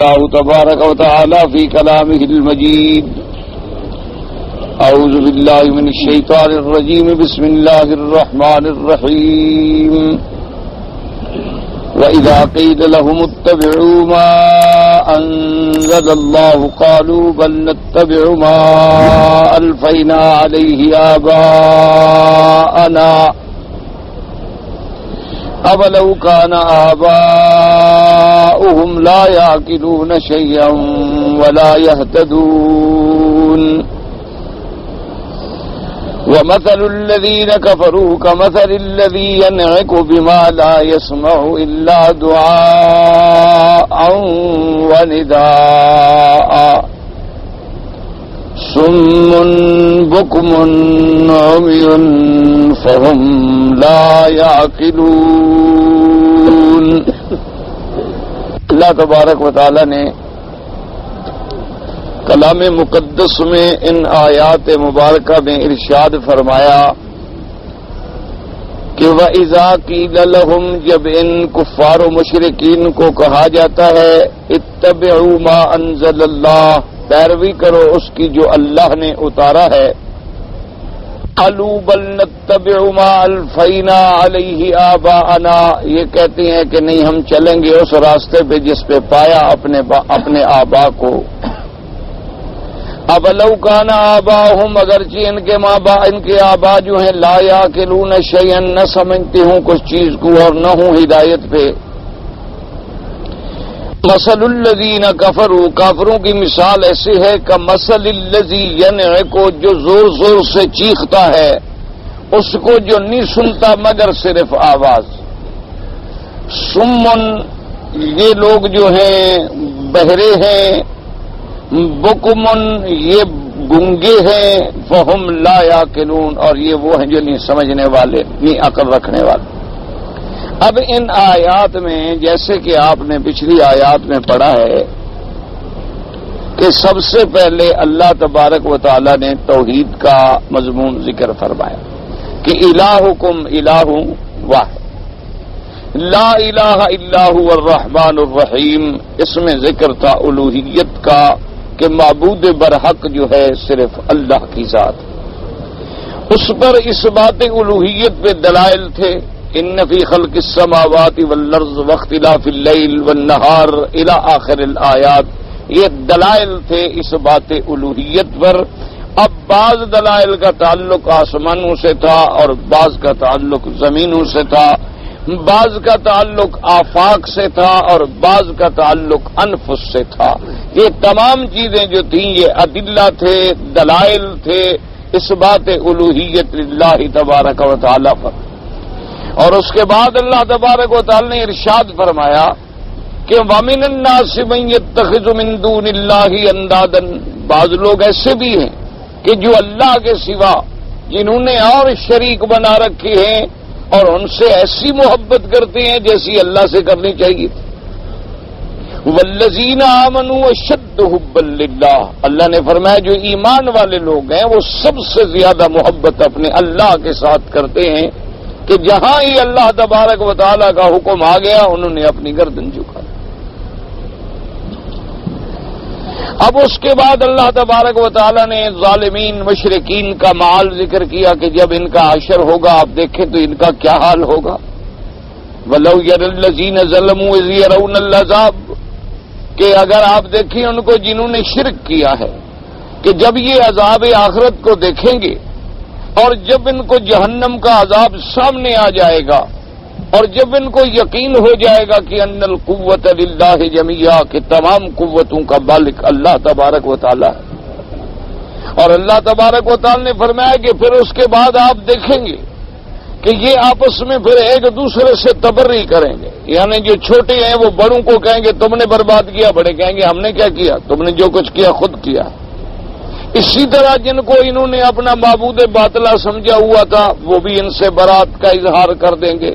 الله تبارك وتعالى في كلامه المجيد. أعوذ بالله من الشيطان الرجيم. بسم الله الرحمن الرحيم. وإذا قيل لهم اتبعوا ما أنزل الله قالوا بل نتبع ما ألفينا عليه آباءنا أولو كان آباؤهم لا يعقلون شيئا ولا يهتدون. ومثل الذين كفروا كمثل الذي ينعق بما لا يسمع إلا دعاء ونداء صم بكم عمي فهم لا يعقلون. اللہ تبارک و تعالی نے کلام مقدس میں ان آیات مبارکہ میں ارشاد فرمایا کہ وَإِذَا قِيلَ لَهُمْ، جب ان کفار و مشرکین کو کہا جاتا ہے اتبعوا ما انزل اللہ، پیروی کرو اس کی جو اللہ نے اتارا ہے، قالوا بل نتبع ما الفینا علیہ آباءنا، یہ کہتے ہیں کہ نہیں ہم چلیں گے اس راستے پہ جس پہ پایا اپنے آبا کو. اب لو کان آباؤہم، اگرچہ ان کے آبا جو ہیں لا یاکلون شیئا، نہ سمجھتے ہوں کچھ چیز کو اور نہ ہوں ہدایت پہ. مثل الذین کفروا، کافروں کی مثال ایسی ہے کہ مثل الذی ینعق، جو زور زور سے چیختا ہے اس کو جو نہیں سنتا مگر صرف آواز. سمن، یہ لوگ جو ہیں بہرے ہیں. بکمن، یہ گنگے ہیں. فہم لا یاکلون، اور یہ وہ ہیں جو نہیں سمجھنے والے، نہیں عقل رکھنے والے. اب ان آیات میں جیسے کہ آپ نے پچھلی آیات میں پڑھا ہے کہ سب سے پہلے اللہ تبارک و تعالی نے توحید کا مضمون ذکر فرمایا کہ الہکم الہ واحد لا الہ الا هو الرحمن الرحیم. اس میں ذکر تھا الوہیت کا کہ معبود برحق جو ہے صرف اللہ کی ذات. اس پر اس بات الوہیت پہ دلائل تھے. ان فی خلق السماوات والارض واختلاف اللیل والنہار الی آخر الآیات، یہ دلائل تھے اس بات الوہیت پر. اب بعض دلائل کا تعلق آسمانوں سے تھا اور بعض کا تعلق زمینوں سے تھا، بعض کا تعلق آفاق سے تھا اور بعض کا تعلق انفس سے تھا. یہ تمام چیزیں جو تھیں یہ ادلہ تھے، دلائل تھے اس بات الوہیت اللہ تبارک و تعالی پر. اور اس کے بعد اللہ تبارک و تعالی نے ارشاد فرمایا کہ وَمِنَ النَّاسِ مَن يَتَّخِذُ مِن دُونِ اللَّهِ أَندَادًا، بعض لوگ ایسے بھی ہیں کہ جو اللہ کے سوا جنہوں نے اور شریک بنا رکھے ہیں اور ان سے ایسی محبت کرتے ہیں جیسی اللہ سے کرنی چاہیے. وَالَّذِينَ آمَنُوا أَشَدُّ حُبًّا لِلَّهِ، اللہ نے فرمایا جو ایمان والے لوگ ہیں وہ سب سے زیادہ محبت اپنے اللہ کے ساتھ کرتے ہیں کہ جہاں ہی اللہ تبارک و تعالیٰ کا حکم آ گیا انہوں نے اپنی گردن جھکا. اب اس کے بعد اللہ تبارک و تعالیٰ نے ظالمین مشرکین کا معال ذکر کیا کہ جب ان کا حشر ہوگا آپ دیکھیں تو ان کا کیا حال ہوگا. وَلَوْ يَرَى الَّذِينَ ظَلَمُوا إِذْ يَرَوْنَ الْعَذَابَ، کہ اگر آپ دیکھیں ان کو جنہوں نے شرک کیا ہے کہ جب یہ عذاب آخرت کو دیکھیں گے اور جب ان کو جہنم کا عذاب سامنے آ جائے گا اور جب ان کو یقین ہو جائے گا کہ ان القوت للہ جمیعا، کہ تمام قوتوں کا مالک اللہ تبارک و تعالی ہے. اور اللہ تبارک و تعالی نے فرمایا کہ پھر اس کے بعد آپ دیکھیں گے کہ یہ آپس میں پھر ایک دوسرے سے تبرئی کریں گے. یعنی جو چھوٹے ہیں وہ بڑوں کو کہیں گے تم نے برباد کیا، بڑے کہیں گے ہم نے کیا کیا، تم نے جو کچھ کیا خود کیا. اسی طرح جن کو انہوں نے اپنا معبود باطلا سمجھا ہوا تھا وہ بھی ان سے برات کا اظہار کر دیں گے.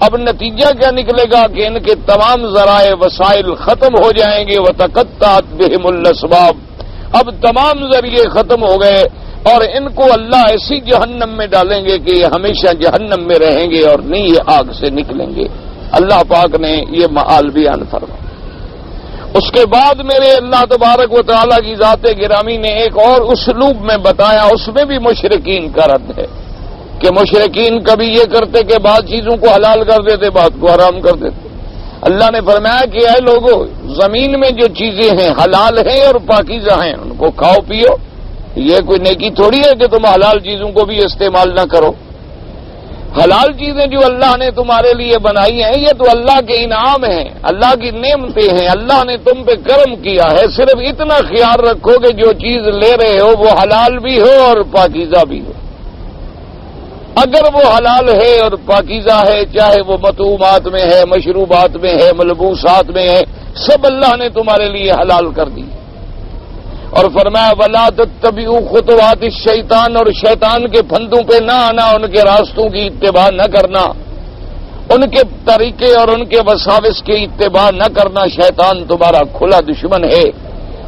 اب نتیجہ کیا نکلے گا کہ ان کے تمام ذرائع وسائل ختم ہو جائیں گے. وَتَقَطَّعَتْ بِهِمُ الْأَسْبَابُ، اب تمام ذریعے ختم ہو گئے اور ان کو اللہ ایسی جہنم میں ڈالیں گے کہ یہ ہمیشہ جہنم میں رہیں گے اور نہیں یہ آگ سے نکلیں گے. اللہ پاک نے یہ معال بیان فرمایا. اس کے بعد میرے اللہ تبارک و تعالیٰ کی ذات گرامی نے ایک اور اسلوب میں بتایا، اس میں بھی مشرکین کا رد ہے کہ مشرکین کبھی یہ کرتے کہ بعض چیزوں کو حلال کر دیتے، بعض کو حرام کر دیتے۔ اللہ نے فرمایا کہ اے لوگو، زمین میں جو چیزیں ہیں حلال ہیں اور پاکیزہ ہیں، ان کو کھاؤ پیو۔ یہ کوئی نیکی تھوڑی ہے کہ تم حلال چیزوں کو بھی استعمال نہ کرو۔ حلال چیزیں جو اللہ نے تمہارے لیے بنائی ہیں، یہ تو اللہ کے انعام ہیں، اللہ کی نعمتیں ہیں، اللہ نے تم پہ کرم کیا ہے۔ صرف اتنا خیال رکھو کہ جو چیز لے رہے ہو وہ حلال بھی ہو اور پاکیزہ بھی ہو۔ اگر وہ حلال ہے اور پاکیزہ ہے، چاہے وہ مطعومات میں ہے، مشروبات میں ہے، ملبوسات میں ہے، سب اللہ نے تمہارے لیے حلال کر دی۔ اور فرمایا وَلَا تَتَّبِعُوا خُطُوَاتِ الشَّيْطَانِ، اور شیطان کے پھندوں پہ نہ آنا، ان کے راستوں کی اتباع نہ کرنا، ان کے طریقے اور ان کے وساوس کی اتباع نہ کرنا۔ شیطان تمہارا کھلا دشمن ہے،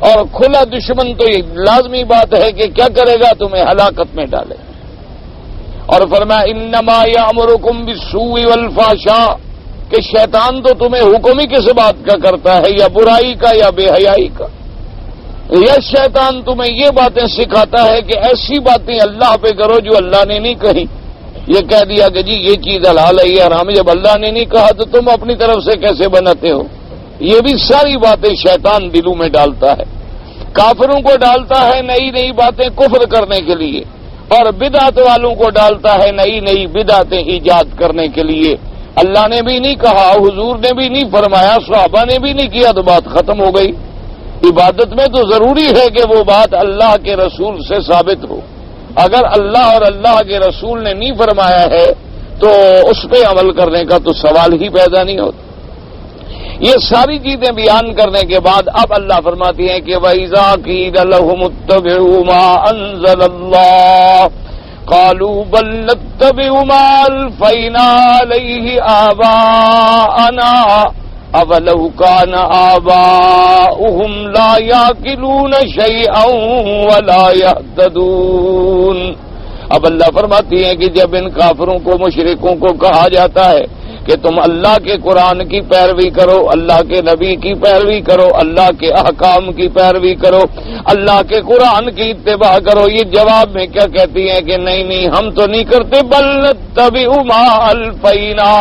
اور کھلا دشمن تو یہ لازمی بات ہے کہ کیا کرے گا، تمہیں ہلاکت میں ڈالے۔ اور فرمایا انما یامرکم بالسوء والفحشاء، کہ شیطان تو تمہیں حکم ہی کس بات کا کرتا ہے، یا برائی کا یا بے حیائی کا۔ یا شیطان تمہیں یہ باتیں سکھاتا ہے کہ ایسی باتیں اللہ پہ کرو جو اللہ نے نہیں کہی۔ یہ کہہ دیا کہ جی یہ چیز حلال ہے یہ حرام ہے، جب اللہ نے نہیں کہا تو تم اپنی طرف سے کیسے بناتے ہو؟ یہ بھی ساری باتیں شیطان دلوں میں ڈالتا ہے۔ کافروں کو ڈالتا ہے نئی نئی باتیں کفر کرنے کے لیے، اور بدعت والوں کو ڈالتا ہے نئی نئی بدعتیں ایجاد کرنے کے لیے۔ اللہ نے بھی نہیں کہا، حضور نے بھی نہیں فرمایا، صحابہ نے بھی نہیں کیا، تو بات ختم ہو گئی۔ عبادت میں تو ضروری ہے کہ وہ بات اللہ کے رسول سے ثابت ہو۔ اگر اللہ اور اللہ کے رسول نے نہیں فرمایا ہے تو اس پہ عمل کرنے کا تو سوال ہی پیدا نہیں ہوتا۔ یہ ساری چیزیں بیان کرنے کے بعد اب اللہ فرماتی ہیں کہ وَإِذَا قِيلَ لَهُمُ اتَّبِعُوا مَا أَنزَلَ اللَّهُ قَالُوا بَل نَّتَّبِعُ مَا أَلْفَيْنَا عَلَيْهِ آبَاءَنَا أَوَلَوْ كَانَ آبَاؤُهُمْ لَا يَعْقِلُونَ شَيْئًا وَلَا يَهْتَدُونَ۔ اب اللہ فرماتی ہیں کہ جب ان کافروں کو، مشرکوں کو کہا جاتا ہے کہ تم اللہ کے قرآن کی پیروی کرو، اللہ کے نبی کی پیروی کرو، اللہ کے احکام کی پیروی کرو، اللہ کے قرآن کی اتباع کرو، یہ جواب میں کیا کہتی ہیں کہ نہیں نہیں ہم تو نہیں کرتے، بل نتبع ما الفینا،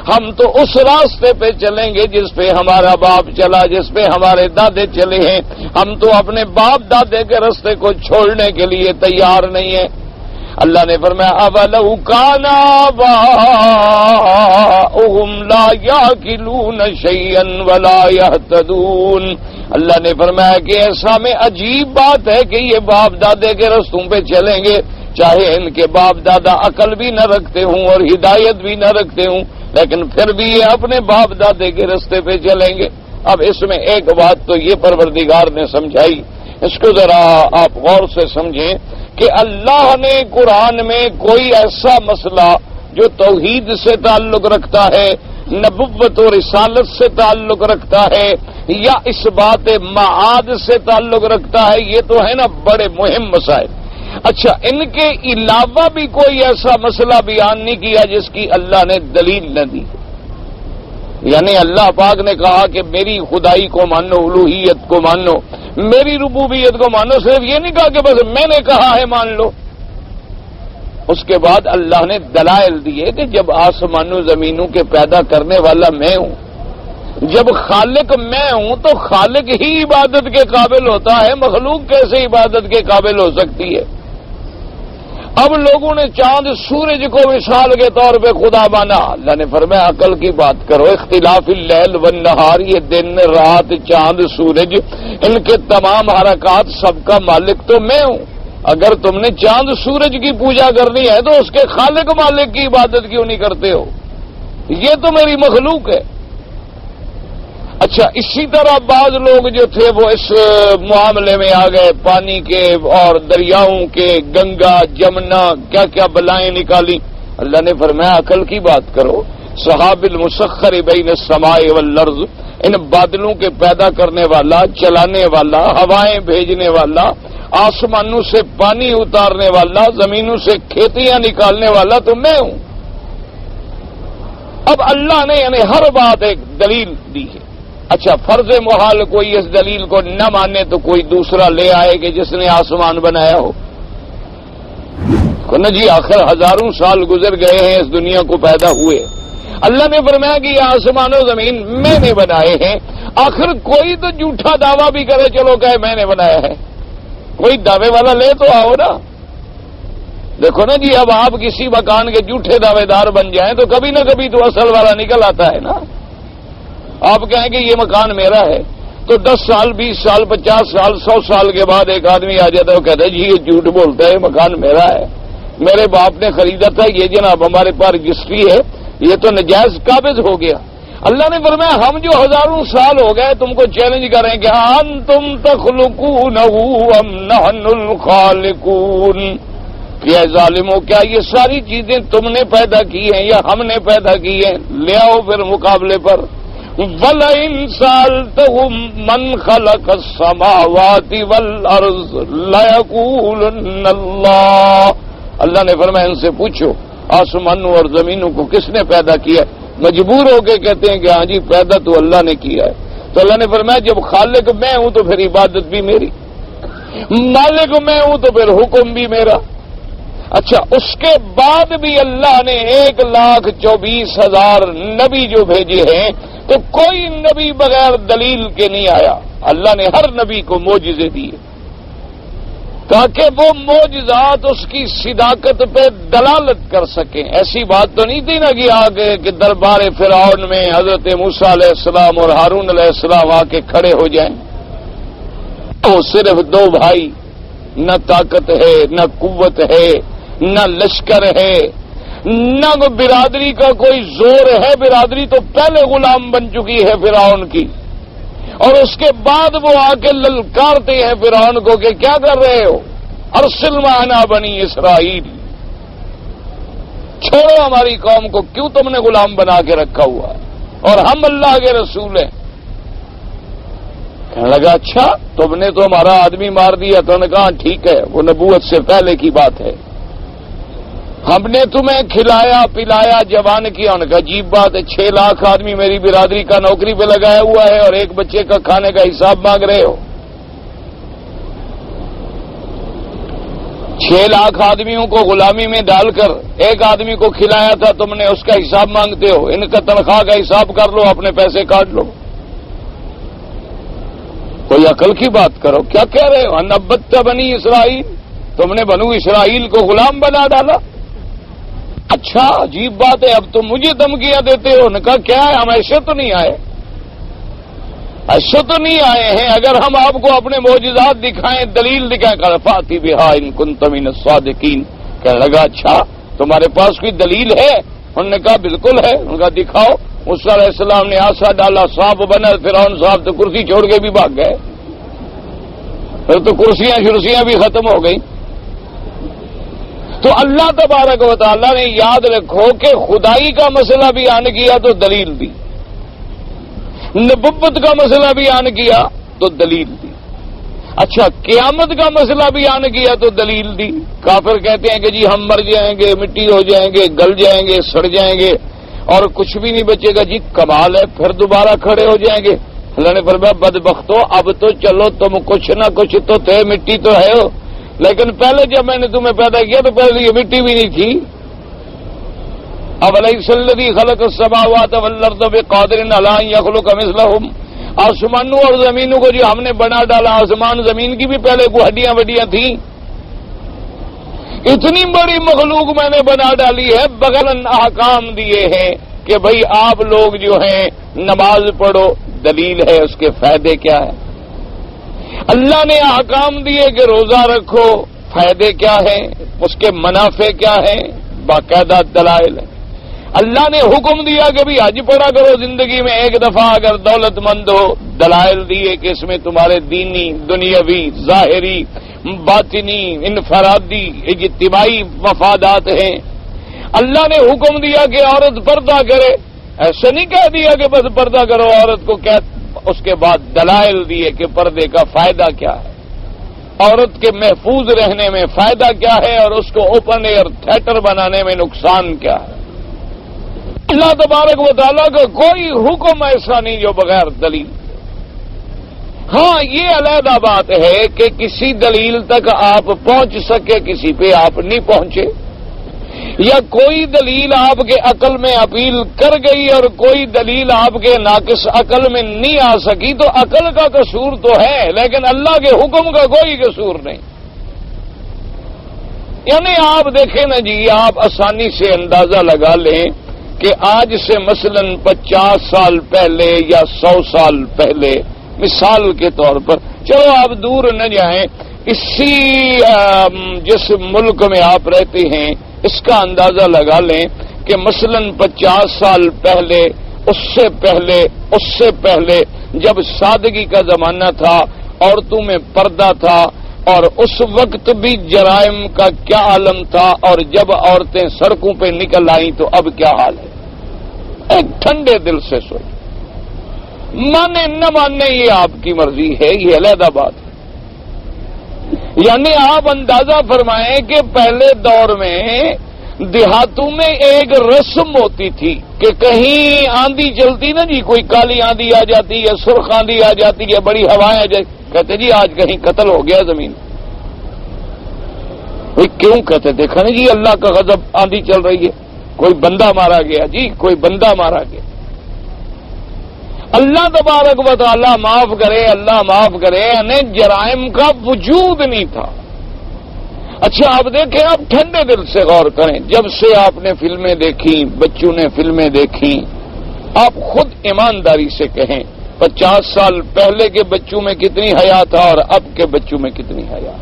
ہم تو اس راستے پہ چلیں گے جس پہ ہمارا باپ چلا، جس پہ ہمارے دادے چلے ہیں، ہم تو اپنے باپ دادے کے راستے کو چھوڑنے کے لیے تیار نہیں ہیں۔ اللہ نے فرمایا اولو کان آباؤہم لا یعقلون شیئا ولا یہتدون۔ اللہ نے فرمایا کہ ایسا میں عجیب بات ہے کہ یہ باپ دادے کے رستوں پہ چلیں گے، چاہے ان کے باپ دادا عقل بھی نہ رکھتے ہوں اور ہدایت بھی نہ رکھتے ہوں، لیکن پھر بھی یہ اپنے باپ دادے کے رستے پہ چلیں گے۔ اب اس میں ایک بات تو یہ پروردگار نے سمجھائی، اس کو ذرا آپ غور سے سمجھیں کہ اللہ نے قرآن میں کوئی ایسا مسئلہ جو توحید سے تعلق رکھتا ہے، نبوت و رسالت سے تعلق رکھتا ہے، یا اس بات معاد سے تعلق رکھتا ہے، یہ تو ہے نا بڑے مہم مسائل۔ اچھا، ان کے علاوہ بھی کوئی ایسا مسئلہ بیان نہیں کیا جس کی اللہ نے دلیل نہ دی۔ یعنی اللہ پاک نے کہا کہ میری خدائی کو مانو، الوہیت کو مانو، میری ربوبیت کو مانو، صرف یہ نہیں کہا کہ بس میں نے کہا ہے مان لو۔ اس کے بعد اللہ نے دلائل دیے کہ جب آسمانوں زمینوں کے پیدا کرنے والا میں ہوں، جب خالق میں ہوں تو خالق ہی عبادت کے قابل ہوتا ہے، مخلوق کیسے عبادت کے قابل ہو سکتی ہے؟ اب لوگوں نے چاند سورج کو مثال کے طور پہ خدا مانا۔ اللہ نے فرمایا عقل کی بات کرو، اختلاف اللیل والنہار، یہ دن رات چاند سورج ان کے تمام حرکات سب کا مالک تو میں ہوں۔ اگر تم نے چاند سورج کی پوجا کرنی ہے تو اس کے خالق مالک کی عبادت کیوں نہیں کرتے ہو؟ یہ تو میری مخلوق ہے۔ اچھا، اسی طرح بعض لوگ جو تھے وہ اس معاملے میں آ گئے، پانی کے اور دریاؤں کے، گنگا جمنا کیا کیا بلائیں نکالی۔ اللہ نے فرمایا عقل کی بات کرو، سحاب المسخر بین السماء والارض، ان بادلوں کے پیدا کرنے والا، چلانے والا، ہوائیں بھیجنے والا، آسمانوں سے پانی اتارنے والا، زمینوں سے کھیتیاں نکالنے والا تو میں ہوں۔ اب اللہ نے یعنی ہر بات ایک دلیل دی ہے۔ اچھا فرض محال کوئی اس دلیل کو نہ مانے تو کوئی دوسرا لے آئے کہ جس نے آسمان بنایا ہو نا جی، آخر ہزاروں سال گزر گئے ہیں اس دنیا کو پیدا ہوئے، اللہ نے فرمایا کہ یہ آسمان و زمین میں نے بنائے ہیں، آخر کوئی تو جھوٹا دعویٰ بھی کرے، چلو کہے میں نے بنایا ہے، کوئی دعوے والا لے تو آؤ نا۔ دیکھو نا جی، اب آپ کسی مکان کے جھوٹے دعوے دار بن جائیں تو کبھی نہ کبھی تو اصل والا نکل آتا ہے نا۔ آپ کہیں کہ یہ مکان میرا ہے تو 10 سال 20 سال 50 سال 100 سال کے بعد ایک آدمی آ جاتا ہے، وہ کہتا ہے جی یہ جھوٹ بولتا ہے، یہ مکان میرا ہے، میرے باپ نے خریدا تھا، یہ جناب ہمارے پاس رجسٹری ہے، یہ تو نجائز قابض ہو گیا۔ اللہ نے فرمایا ہم جو ہزاروں سال ہو گئے تم کو چیلنج کریں کہ انتم تخلقونہ ام نحن الخالقون، کہ ظالموں کیا یہ ساری چیزیں تم نے پیدا کی ہیں یا ہم نے پیدا کی ہیں؟ لے آؤ پھر مقابلے پر۔ وَلَئِن سَأَلْتَهُم مَّنْ خَلَقَ السَّمَاوَاتِ وَالْأَرْضَ لَيَقُولُنَّ اللَّهُ، اللہ نے فرمایا ان سے پوچھو آسمانوں اور زمینوں کو کس نے پیدا کیا ہے؟ مجبور ہو کے کہتے ہیں کہ ہاں جی پیدا تو اللہ نے کیا ہے۔ تو اللہ نے فرمایا جب خالق میں ہوں تو پھر عبادت بھی میری، مالک میں ہوں تو پھر حکم بھی میرا۔ اچھا اس کے بعد بھی اللہ نے 1,24,000 نبی جو بھیجے ہیں تو کوئی نبی بغیر دلیل کے نہیں آیا، اللہ نے ہر نبی کو معجزے دیے تاکہ وہ معجزات اس کی صداقت پہ دلالت کر سکیں۔ ایسی بات تو نہیں تھی نا کہ آگے کہ دربار فرعون میں حضرت موسیٰ علیہ السلام اور ہارون علیہ السلام آ کے کھڑے ہو جائیں، وہ صرف 2 بھائی، نہ طاقت ہے نہ قوت ہے نہ لشکر ہے نہ برادری کا کوئی زور ہے، برادری تو پہلے غلام بن چکی ہے فرعون کی، اور اس کے بعد وہ آ کے للکارتے ہیں فرعون کو کہ کیا کر رہے ہو، ارسل معنا بنی اسرائیل، چھوڑو ہماری قوم کو، کیوں تم نے غلام بنا کے رکھا ہوا ہے اور ہم اللہ کے رسول ہیں۔ کہنے لگا اچھا تم نے تو ہمارا آدمی مار دیا، تو نے کہا ٹھیک ہے وہ نبوت سے پہلے کی بات ہے، ہم نے تمہیں کھلایا پلایا جوان کیا۔ ان کا عجیب بات ہے 6 لاکھ آدمی میری برادری کا نوکری پہ لگایا ہوا ہے اور ایک بچے کا کھانے کا حساب مانگ رہے ہو؟ 6 لاکھ آدمیوں کو غلامی میں ڈال کر ایک آدمی کو کھلایا تھا تم نے، اس کا حساب مانگتے ہو؟ ان کا تنخواہ کا حساب کر لو، اپنے پیسے کاٹ لو، کوئی عقل کی بات کرو۔ کیا کہہ رہے ہو؟ انبت بنی اسرائیل، تم نے بنو اسرائیل کو غلام بنا ڈالا؟ اچھا عجیب بات ہے، اب تم مجھے دھمکیاں دیتے ہو۔ نے کہا کیا ہے، ہم ایسے تو نہیں آئے، ایسے تو نہیں آئے ہیں، اگر ہم آپ کو اپنے معجزات دکھائیں، دلیل دکھائیں، کہ فاتی بہا ان کنتم من الصادقین۔ کہنے لگا اچھا تمہارے پاس کوئی دلیل ہے؟ انہوں نے کہا بالکل ہے۔ انہوں نے کہا دکھاؤ۔ موسیٰ علیہ السلام نے آسا ڈالا، سانپ بنا، فرعون صاحب تو کرسی چھوڑ کے بھی بھاگ گئے، پھر تو کرسیاں شرسیاں بھی ختم ہو گئی۔ تو اللہ تبارک و تعالیٰ نے یاد رکھو کہ خدائی کا مسئلہ بیان کیا تو دلیل دی، نبوت کا مسئلہ بیان کیا تو دلیل دی، اچھا قیامت کا مسئلہ بیان کیا تو دلیل دی۔ کافر کہتے ہیں کہ جی ہم مر جائیں گے، مٹی ہو جائیں گے، گل جائیں گے، سڑ جائیں گے اور کچھ بھی نہیں بچے گا۔ جی کمال ہے، پھر دوبارہ کھڑے ہو جائیں گے۔ اللہ نے فرمایا بدبختو اب تو چلو تم کچھ نہ کچھ تو تھے، مٹی تو ہے ہو، لیکن پہلے جب میں نے تمہیں پیدا کیا تو پہلے یہ مٹی بھی نہیں تھی۔ اولیس الذی خلق السماوات والارض بقادر علی ان یخلق مثلہم، آسمانوں اور زمینوں کو جو ہم نے بنا ڈالا، آسمان زمین کی بھی پہلے کو ہڈیاں وڈیاں تھیں، اتنی بڑی مخلوق میں نے بنا ڈالی ہے، بغلن احکام دیے ہیں کہ بھئی آپ لوگ جو ہیں نماز پڑھو، دلیل ہے اس کے فائدے کیا ہے۔ اللہ نے احکام دیے کہ روزہ رکھو، فائدے کیا ہیں، اس کے منافع کیا ہیں، باقاعدہ دلائل ہیں۔ اللہ نے حکم دیا کہ بھی حج پڑھا کرو زندگی میں ایک دفعہ اگر دولت مند ہو، دلائل دیے کہ اس میں تمہارے دینی، دنیاوی، ظاہری، باطنی، انفرادی، اجتماعی مفادات ہیں۔ اللہ نے حکم دیا کہ عورت پردہ کرے، ایسا نہیں کہہ دیا کہ بس پردہ کرو عورت کو، اس کے بعد دلائل دیے کہ پردے کا فائدہ کیا ہے، عورت کے محفوظ رہنے میں فائدہ کیا ہے اور اس کو اوپن ایئر تھیٹر بنانے میں نقصان کیا ہے۔ اللہ تبارک و تعالیٰ کا کوئی حکم ایسا نہیں جو بغیر دلیل ہاں یہ علیحدہ بات ہے کہ کسی دلیل تک آپ پہنچ سکے، کسی پہ آپ نہیں پہنچے، یا کوئی دلیل آپ کے عقل میں اپیل کر گئی اور کوئی دلیل آپ کے ناقص عقل میں نہیں آ سکی، تو عقل کا قصور تو ہے، لیکن اللہ کے حکم کا کوئی قصور نہیں۔ یعنی آپ دیکھیں نا جی، آپ آسانی سے اندازہ لگا لیں کہ آج سے مثلا 50 سال پہلے یا 100 سال پہلے، مثال کے طور پر، چلو آپ دور نہ جائیں، اسی جس ملک میں آپ رہتے ہیں اس کا اندازہ لگا لیں کہ مثلا 50 سال پہلے، اس سے پہلے جب سادگی کا زمانہ تھا، عورتوں میں پردہ تھا، اور اس وقت بھی جرائم کا کیا عالم تھا، اور جب عورتیں سڑکوں پہ نکل آئیں تو اب کیا حال ہے؟ ایک ٹھنڈے دل سے سوچ، مانے نہ ماننے یہ آپ کی مرضی ہے، یہ علیحدہ بات ہے۔ یعنی آپ اندازہ فرمائیں کہ پہلے دور میں دیہاتوں میں ایک رسم ہوتی تھی کہ کہیں آندھی چلتی نا جی، کوئی کالی آندھی آ جاتی ہے، سرخ آندھی آ جاتی ہے، بڑی ہوائیں آ جاتی، کہتے جی آج کہیں قتل ہو گیا زمین۔ کیوں کہتے؟ دیکھا نا جی اللہ کا غضب، آندھی چل رہی ہے، کوئی بندہ مارا گیا جی، کوئی بندہ مارا گیا۔ اللہ تبارک و تعالی معاف کرے، اللہ معاف کرے، یعنی جرائم کا وجود نہیں تھا۔ اچھا آپ دیکھیں، آپ ٹھنڈے دل سے غور کریں، جب سے آپ نے فلمیں دیکھی، بچوں نے فلمیں دیکھی، آپ خود ایمانداری سے کہیں 50 سال پہلے کے بچوں میں کتنی حیا تھا اور اب کے بچوں میں کتنی حیا؟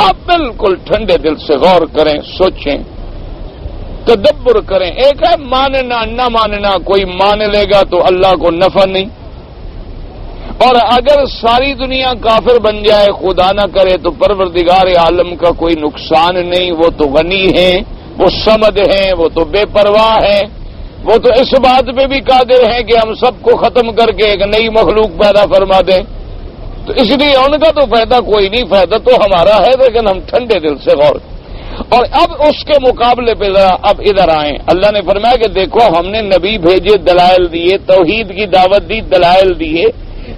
آپ بالکل ٹھنڈے دل سے غور کریں، سوچیں، تدبر کریں۔ ایک ہے ماننا نہ ماننا، کوئی مان لے گا تو اللہ کو نفع نہیں، اور اگر ساری دنیا کافر بن جائے، خدا نہ کرے، تو پروردگار عالم کا کوئی نقصان نہیں، وہ تو غنی ہیں، وہ صمد ہیں، وہ تو بے پرواہ ہیں، وہ تو اس بات پہ بھی قادر ہیں کہ ہم سب کو ختم کر کے ایک نئی مخلوق پیدا فرما دیں، تو اس لیے ان کا تو فائدہ کوئی نہیں، فائدہ تو ہمارا ہے، لیکن ہم ٹھنڈے دل سے غور کریں۔ اور اب اس کے مقابلے پہ ذرا اب ادھر آئیں، اللہ نے فرمایا کہ دیکھو ہم نے نبی بھیجے، دلائل دیے، توحید کی دعوت دی، دلائل دیے،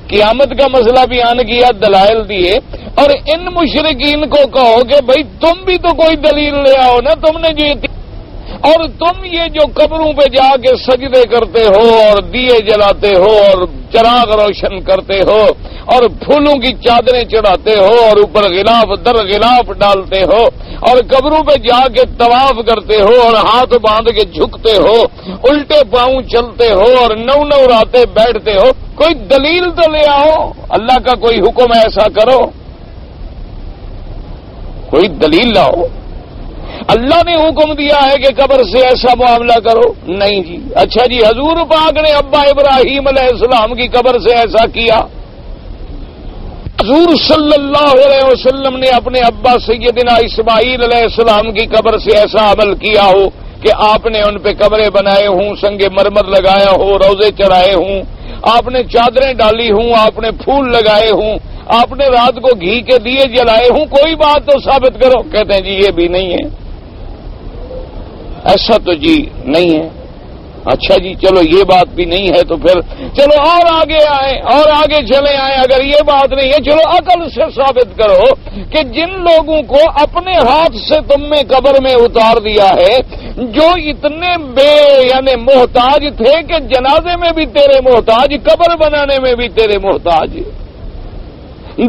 قیامت کا مسئلہ بیان کیا، دلائل دیے، اور ان مشرکین کو کہو کہ بھئی تم بھی تو کوئی دلیل لے آؤ نا، تم نے جو اور تم یہ جو قبروں پہ جا کے سجدے کرتے ہو اور دیے جلاتے ہو اور چراغ روشن کرتے ہو اور پھولوں کی چادریں چڑھاتے ہو اور اوپر غلاف در غلاف ڈالتے ہو اور قبروں پہ جا کے طواف کرتے ہو اور ہاتھ باندھ کے جھکتے ہو، الٹے پاؤں چلتے ہو اور نو راتے بیٹھتے ہو، کوئی دلیل تو لے آؤ، اللہ کا کوئی حکم ایسا کرو، کوئی دلیل لاؤ۔ اللہ نے حکم دیا ہے کہ قبر سے ایسا معاملہ کرو؟ نہیں جی۔ اچھا جی، حضور پاک نے ابا ابراہیم علیہ السلام کی قبر سے ایسا کیا؟ حضور صلی اللہ علیہ وسلم نے اپنے ابا سیدنا اسماعیل علیہ السلام کی قبر سے ایسا عمل کیا ہو کہ آپ نے ان پہ قبریں بنائے ہوں، سنگ مرمر لگایا ہو، روزے چڑھائے ہوں، آپ نے چادریں ڈالی ہوں، آپ نے پھول لگائے ہوں، آپ نے رات کو گھی کے دیے جلائے ہوں، کوئی بات تو ثابت کرو؟ کہتے ہیں جی یہ بھی نہیں ہے، ایسا تو جی نہیں ہے۔ اچھا جی چلو یہ بات بھی نہیں ہے تو پھر چلو اور آگے آئیں اور آگے چلے آئیں، اگر یہ بات نہیں ہے چلو عقل سے ثابت کرو کہ جن لوگوں کو اپنے ہاتھ سے تم نے قبر میں اتار دیا ہے، جو اتنے یعنی محتاج تھے کہ جنازے میں بھی تیرے محتاج، قبر بنانے میں بھی تیرے محتاج،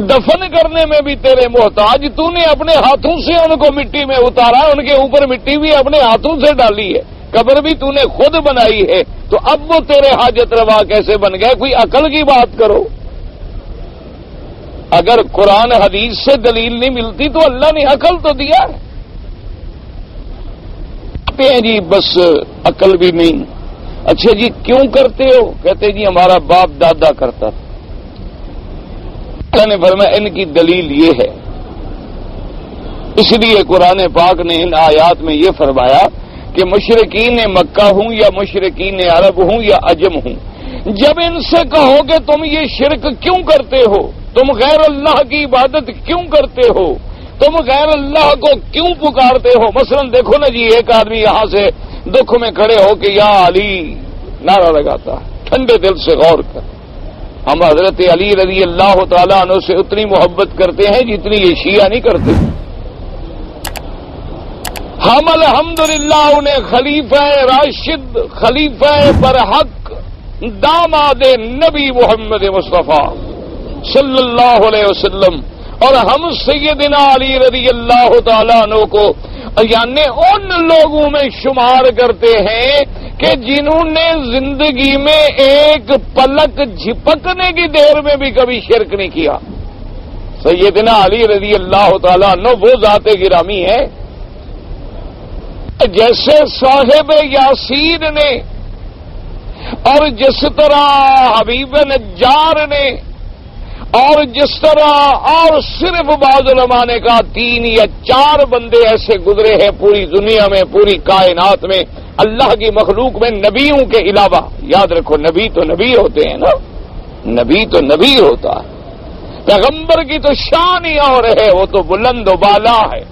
دفن کرنے میں بھی تیرے محتاج، تو نے اپنے ہاتھوں سے ان کو مٹی میں اتارا، ان کے اوپر مٹی بھی اپنے ہاتھوں سے ڈالی ہے، قبر بھی تو نے خود بنائی ہے، تو اب وہ تیرے حاجت روا کیسے بن گئے؟ کوئی عقل کی بات کرو۔ اگر قرآن حدیث سے دلیل نہیں ملتی تو اللہ نے عقل تو دیا ہے، کہتے ہیں جی بس عقل بھی نہیں۔ اچھا جی کیوں کرتے ہو؟ کہتے جی ہمارا باپ دادا کرتا تھا۔ اللہ نے فرمایا ان کی دلیل یہ ہے، اس لیے قرآن پاک نے ان آیات میں یہ فرمایا کہ مشرکین مکہ ہوں یا مشرکین عرب ہوں یا عجم ہوں، جب ان سے کہو کہ تم یہ شرک کیوں کرتے ہو، تم غیر اللہ کی عبادت کیوں کرتے ہو، تم غیر اللہ کو کیوں پکارتے ہو؟ مثلا دیکھو نا جی، ایک آدمی یہاں سے دکھ میں کھڑے ہو کے یا علی نعرہ لگاتا ہے، ٹھنڈے دل سے غور کر، ہم حضرت علی رضی اللہ تعالیٰ عنہ سے اتنی محبت کرتے ہیں جتنی یہ شیعہ نہیں کرتے. ہم الحمدللہ انہیں خلیفہ راشد، خلیفہ برحق، داماد نبی محمد مصطفیٰ صلی اللہ علیہ وسلم، اور ہم سیدنا علی رضی اللہ تعالیٰ عنہ کو یعنی ان لوگوں میں شمار کرتے ہیں کہ جنہوں نے زندگی میں ایک پلک جھپکنے کی دیر میں بھی کبھی شرک نہیں کیا. سیدنا علی رضی اللہ تعالیٰ عنہ وہ ذات گرامی ہے جیسے صاحب یاسین نے، اور جس طرح حبیب نجار نے، اور جس طرح اور صرف بعض علماء نے کہا 3 یا 4 بندے ایسے گزرے ہیں پوری دنیا میں، پوری کائنات میں، اللہ کی مخلوق میں نبیوں کے علاوہ. یاد رکھو نبی تو نبی ہوتے ہیں نا، نبی تو نبی ہوتا ہے، پیغمبر کی تو شان ہی اور ہے، وہ تو بلند و بالا ہے.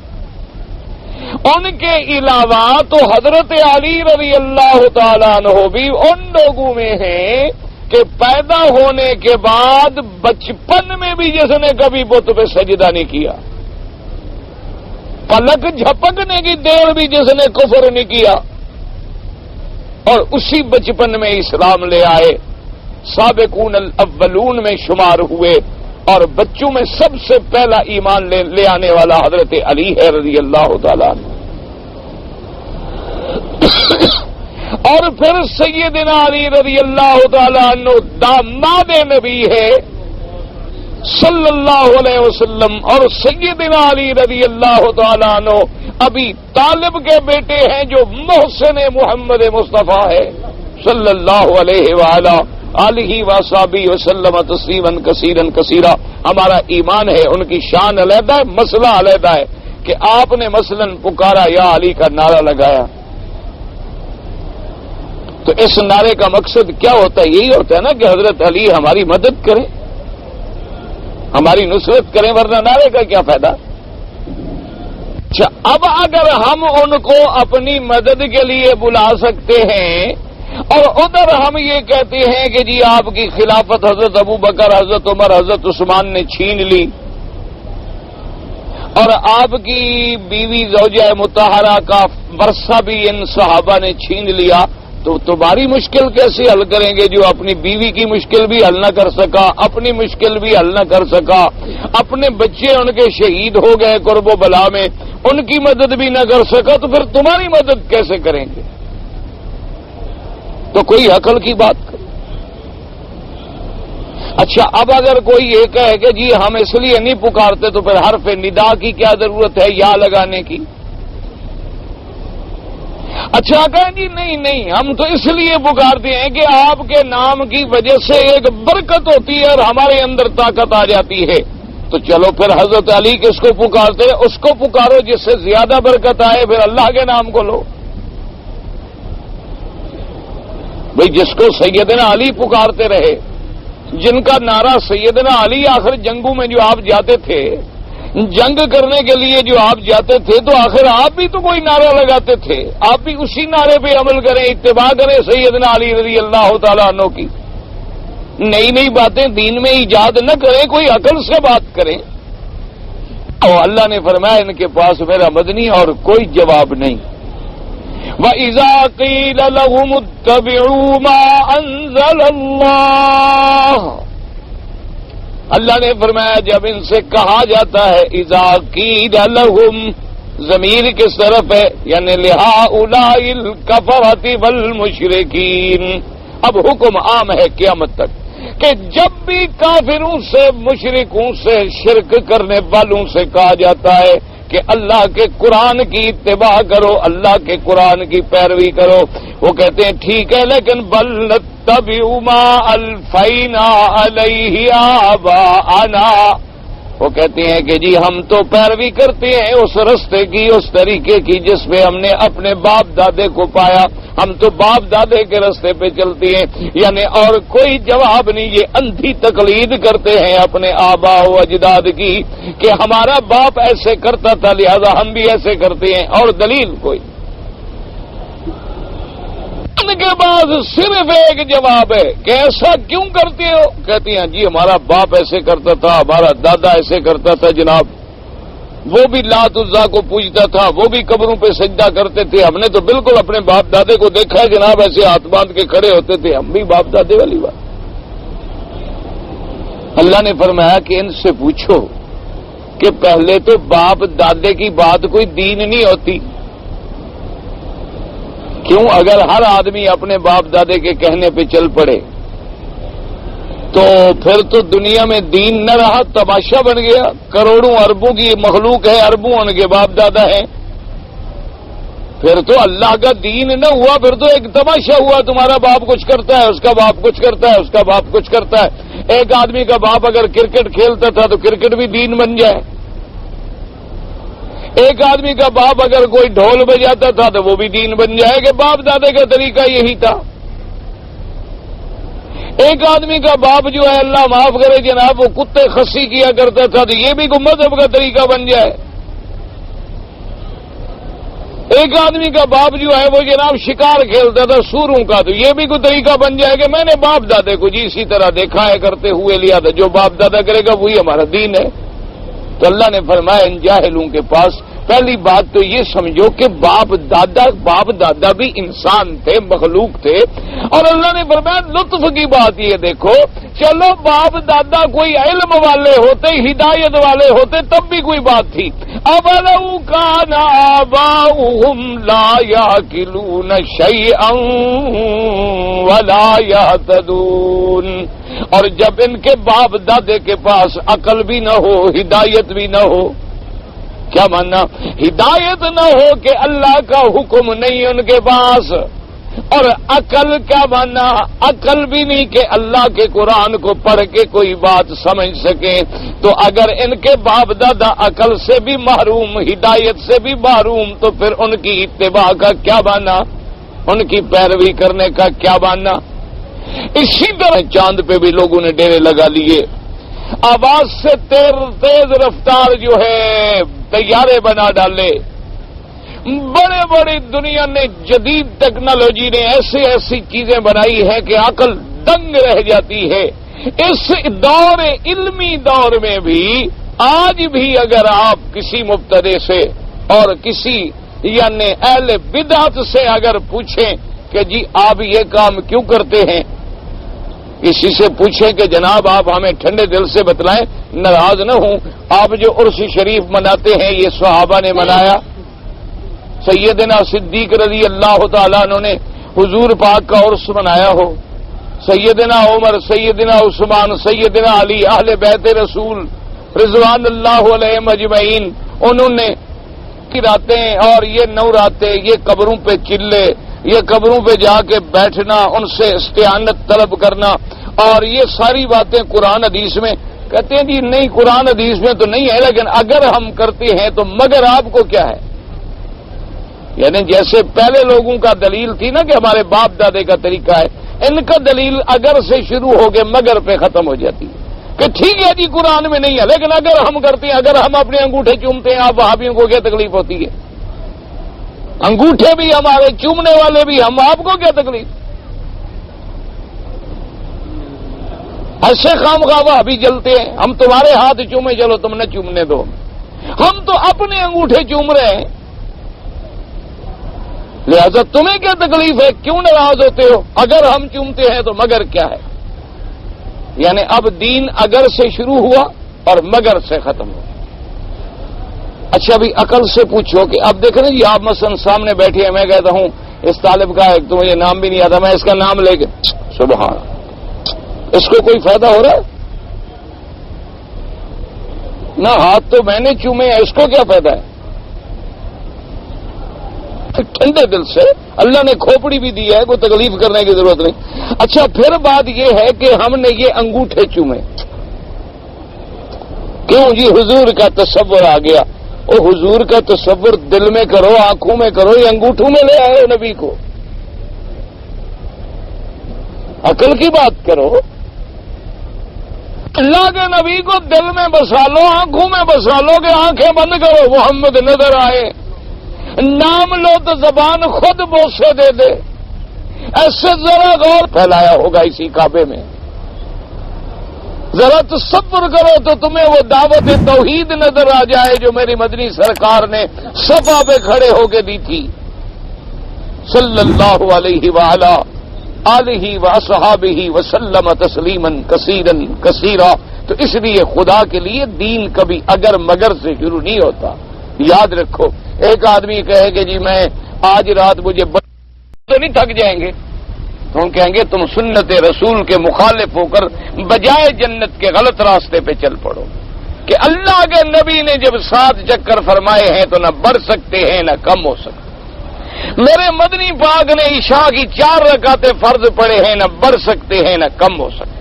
ان کے علاوہ تو حضرت علی رضی اللہ تعالیٰ عنہ بھی ان لوگوں میں ہیں کہ پیدا ہونے کے بعد بچپن میں بھی جس نے کبھی بت پہ سجدہ نہیں کیا، پلک جھپکنے کی دیر بھی جس نے کفر نہیں کیا، اور اسی بچپن میں اسلام لے آئے، سابقون الاولون میں شمار ہوئے، اور بچوں میں سب سے پہلا ایمان لے آنے والا حضرت علی ہے رضی اللہ تعالیٰ عنہ. اور پھر سیدنا علی رضی اللہ تعالیٰ عنہ داماد نبی ہے صلی اللہ علیہ وسلم، اور سیدنا علی رضی اللہ تعالیٰ عنہ ابی طالب کے بیٹے ہیں جو محسن محمد مصطفیٰ ہے صلی اللہ علیہ وآلہ آلہ وصحبہ وسلم تسلیما کثیرا کثیرا. ہمارا ایمان ہے، ان کی شان علیحدہ ہے، مسئلہ علیحدہ ہے کہ آپ نے مثلا پکارا یا علی کا نعرہ لگایا تو اس نعرے کا مقصد کیا ہوتا ہے؟ یہی ہوتا ہے نا کہ حضرت علی ہماری مدد کریں، ہماری نصرت کریں، ورنہ نعرے کا کیا فائدہ؟ اچھا، اب اگر ہم ان کو اپنی مدد کے لیے بلا سکتے ہیں اور ادھر ہم یہ کہتے ہیں کہ جی آپ کی خلافت حضرت ابو بکر، حضرت عمر، حضرت عثمان نے چھین لی، اور آپ کی بیوی زوجہ مطہرہ کا ورثہ بھی ان صحابہ نے چھین لیا، تو تمہاری مشکل کیسے حل کریں گے جو اپنی بیوی کی مشکل بھی حل نہ کر سکا، اپنی مشکل بھی حل نہ کر سکا، اپنے بچے ان کے شہید ہو گئے کرب و بلا میں، ان کی مدد بھی نہ کر سکا، تو پھر تمہاری مدد کیسے کریں گے؟ تو کوئی عقل کی بات کرے. اچھا، اب اگر کوئی یہ کہے کہ جی ہم اس لیے نہیں پکارتے تو پھر حرف ندا کی کیا ضرورت ہے یا لگانے کی؟ اچھا کہیں جی نہیں ہم تو اس لیے پکارتے ہیں کہ آپ کے نام کی وجہ سے ایک برکت ہوتی ہے اور ہمارے اندر طاقت آ جاتی ہے. تو چلو پھر حضرت علی کس کو پکارتے ہیں؟ اس کو پکارو جس سے زیادہ برکت آئے، پھر اللہ کے نام کو لو. بھئی جس کو سیدنا علی پکارتے رہے، جن کا نعرہ سیدنا علی، آخر جنگوں میں جو آپ جاتے تھے، جنگ کرنے کے لیے جو آپ جاتے تھے، تو آخر آپ بھی تو کوئی نعرہ لگاتے تھے، آپ بھی اسی نعرے پہ عمل کریں، اتباع کریں سیدنا علی رضی اللہ تعالیٰ عنہ کی. نئی باتیں دین میں ایجاد نہ کریں، کوئی عقل سے بات کریں. اور اللہ نے فرمایا ان کے پاس میرا مدنی اور کوئی جواب نہیں. وَإِذَا قِيلَ لَهُمُ اتَّبِعُوا مَا أَنزَلَ اللَّهُ، اللہ نے فرمایا جب ان سے کہا جاتا ہے، اذا قیل لہم، ضمیر کس طرف ہے؟ یعنی لہؤلاء الکفرۃ والمشرکین. اب حکم عام ہے قیامت تک کہ جب بھی کافروں سے، مشرکوں سے، شرک کرنے والوں سے کہا جاتا ہے کہ اللہ کے قرآن کی اتباع کرو، اللہ کے قرآن کی پیروی کرو، وہ کہتے ہیں ٹھیک ہے لیکن بل نتبع ما الفینا علیہ آباءنا، وہ کہتے ہیں کہ جی ہم تو پیروی کرتے ہیں اس رستے کی، اس طریقے کی جس پہ ہم نے اپنے باپ دادے کو پایا، ہم تو باپ دادے کے رستے پہ چلتے ہیں. یعنی اور کوئی جواب نہیں، یہ اندھی تقلید کرتے ہیں اپنے آباء و اجداد کی کہ ہمارا باپ ایسے کرتا تھا لہذا ہم بھی ایسے کرتے ہیں، اور دلیل کوئی. ان کے پاس صرف ایک جواب ہے کہ ایسا کیوں کرتے ہو؟ کہتی ہیں جی ہمارا باپ ایسے کرتا تھا، ہمارا دادا ایسے کرتا تھا جناب، وہ بھی لات عزا کو پوجتا تھا، وہ بھی قبروں پہ سجدہ کرتے تھے، ہم نے تو بالکل اپنے باپ دادے کو دیکھا ہے جناب ایسے ہاتھ باندھ کے کھڑے ہوتے تھے، ہم بھی باپ دادے والی بات۔ اللہ نے فرمایا کہ ان سے پوچھو کہ پہلے تو باپ دادے کی بات کوئی دین نہیں ہوتی، کیوں؟ اگر ہر آدمی اپنے باپ دادے کے کہنے پہ چل پڑے تو پھر تو دنیا میں دین نہ رہا، تماشا بن گیا۔ کروڑوں اربوں کی مخلوق ہے، اربوں ان کے باپ دادا ہیں، پھر تو اللہ کا دین نہ ہوا، پھر تو ایک تماشا ہوا، تمہارا باپ کچھ کرتا ہے، اس کا باپ کچھ کرتا ہے، اس کا باپ کچھ کرتا ہے۔ ایک آدمی کا باپ اگر کرکٹ کھیلتا تھا تو کرکٹ بھی دین بن جائے، ایک آدمی کا باپ اگر کوئی ڈھول بجاتا تھا تو وہ بھی دین بن جائے کہ باپ دادے کا طریقہ یہی تھا۔ ایک آدمی کا باپ جو ہے اللہ معاف کرے جناب وہ کتے خصی کیا کرتا تھا تو یہ بھی مذہب کا طریقہ بن جائے۔ ایک آدمی کا باپ جو ہے وہ جناب شکار کھیلتا تھا سوروں کا تو یہ بھی کوئی طریقہ بن جائے کہ میں نے باپ دادے کو جی اسی طرح دیکھا ہے کرتے ہوئے لیا تھا، جو باپ دادا کرے گا وہی ہمارا دین ہے۔ تو اللہ نے فرمایا ان جاہلوں کے پاس پہلی بات تو یہ سمجھو کہ باپ دادا بھی انسان تھے، مخلوق تھے، اور اللہ نے فرمایا لطف کی بات یہ دیکھو، چلو باپ دادا کوئی علم والے ہوتے، ہدایت والے ہوتے تب بھی کوئی بات تھی۔ اَوَلَوْ كَانَ آبَاؤُهُمْ لَا يَعْقِلُونَ شَيْئًا وَلَا يَهْتَدُونَ، اور جب ان کے باپ دادے کے پاس عقل بھی نہ ہو، ہدایت بھی نہ ہو، کیا ماننا؟ ہدایت نہ ہو کہ اللہ کا حکم نہیں ان کے پاس، اور عقل کیا ماننا؟ عقل بھی نہیں کہ اللہ کے قرآن کو پڑھ کے کوئی بات سمجھ سکیں، تو اگر ان کے باپ دادا عقل سے بھی محروم، ہدایت سے بھی محروم، تو پھر ان کی اتباع کا کیا ماننا؟ ان کی پیروی کرنے کا کیا ماننا؟ اسی طرح چاند پہ بھی لوگوں نے ڈیرے لگا لیے، آواز سے تیز رفتار جو ہے طیارے بنا ڈالے، بڑے بڑی دنیا نے جدید ٹیکنالوجی نے ایسی چیزیں بنائی ہیں کہ عقل دنگ رہ جاتی ہے۔ اس دور علمی دور میں بھی آج بھی اگر آپ کسی مبتدی سے اور کسی یعنی اہل بدعت سے اگر پوچھیں کہ جی آپ یہ کام کیوں کرتے ہیں، کسی سے پوچھیں کہ جناب آپ ہمیں ٹھنڈے دل سے بتلائیں، ناراض نہ ہوں، آپ جو عرس شریف مناتے ہیں یہ صحابہ نے منایا، سیدنا صدیق رضی اللہ تعالیٰ عنہ نے حضور پاک کا عرس منایا ہو، سیدنا عمر، سیدنا عثمان، سیدنا علی، اہل بیت رسول رضوان اللہ علیہم اجمعین، انہوں نے راتیں اور یہ 9 راتیں یہ قبروں پہ چلے، یہ قبروں پہ جا کے بیٹھنا، ان سے استعانت طلب کرنا، اور یہ ساری باتیں قرآن حدیث میں کہتے ہیں جی نہیں قرآن حدیث میں تو نہیں ہے، لیکن اگر ہم کرتے ہیں تو مگر آپ کو کیا ہے؟ یعنی جیسے پہلے لوگوں کا دلیل تھی نا کہ ہمارے باپ دادے کا طریقہ ہے، ان کا دلیل اگر سے شروع ہو کے مگر پہ ختم ہو جاتی ہے کہ ٹھیک ہے جی قرآن میں نہیں ہے، لیکن اگر ہم کرتے ہیں، اگر ہم اپنے انگوٹھے چومتے ہیں، آپ وہابیوں کو کیا تکلیف ہوتی ہے؟ انگوٹھے بھی ہمارے چومنے والے بھی ہم، آپ کو کیا تکلیف؟ ایسے خام خواہ وہابی جلتے ہیں، ہم تمہارے ہاتھ چومے چلو تم نے چومنے دو، ہم تو اپنے انگوٹھے چوم رہے ہیں، لہذا تمہیں کیا تکلیف ہے؟ کیوں ناراض ہوتے ہو؟ اگر ہم چومتے ہیں تو مگر کیا ہے؟ یعنی اب دین اگر سے شروع ہوا اور مگر سے ختم ہوا۔ اچھا ابھی عقل سے پوچھو کہ اب دیکھ رہے جی آپ مثلا سامنے بیٹھے ہیں، میں کہتا ہوں اس طالب کا ایک تو مجھے نام بھی نہیں آتا، میں اس کا نام لے کے سبحان، اس کو کوئی فائدہ ہو رہا ہے؟ نہ ہاتھ تو میں نے چومے ہیں، اس کو کیا فائدہ ہے؟ ٹھنڈے دل سے اللہ نے کھوپڑی بھی دی ہے، کوئی تکلیف کرنے کی ضرورت نہیں۔ اچھا پھر بات یہ ہے کہ ہم نے یہ انگوٹھے چومے کیوں؟ جی حضور کا تصور آ گیا، او حضور کا تصور دل میں کرو، آنکھوں میں کرو، یہ انگوٹھوں میں لے آئے نبی کو؟ عقل کی بات کرو، اللہ کے نبی کو دل میں بسا لو، آنکھوں میں بسا لو کہ آنکھیں بند کرو محمد نظر آئے، نام لو تو زبان خود بوسے دے دے، ایسے ذرا غور پھیلایا ہوگا اسی کعبے میں. ذرا تصور کرو تو تمہیں وہ دعوت توحید نظر آ جائے جو میری مدنی سرکار نے صفا پہ کھڑے ہو کے دی تھی صلی اللہ علیہ وآلہ آلہ واصحابہ وسلم تسلیما کثیرا کثیرا. تو اس لیے خدا کے لیے دین کبھی اگر مگر سے شروع نہیں ہوتا. یاد رکھو، ایک آدمی کہے کہ جی میں آج رات مجھے تو نہیں تھک جائیں گے، تو ہم کہیں گے تم سنت رسول کے مخالف ہو کر بجائے جنت کے غلط راستے پہ چل پڑو. کہ اللہ کے نبی نے جب 7 چکر فرمائے ہیں تو نہ بڑھ سکتے ہیں نہ کم ہو سکتے. میرے مدنی پاک نے عشاء کی 4 رکعتیں فرض پڑے ہیں، نہ بڑھ سکتے ہیں نہ کم ہو سکتے.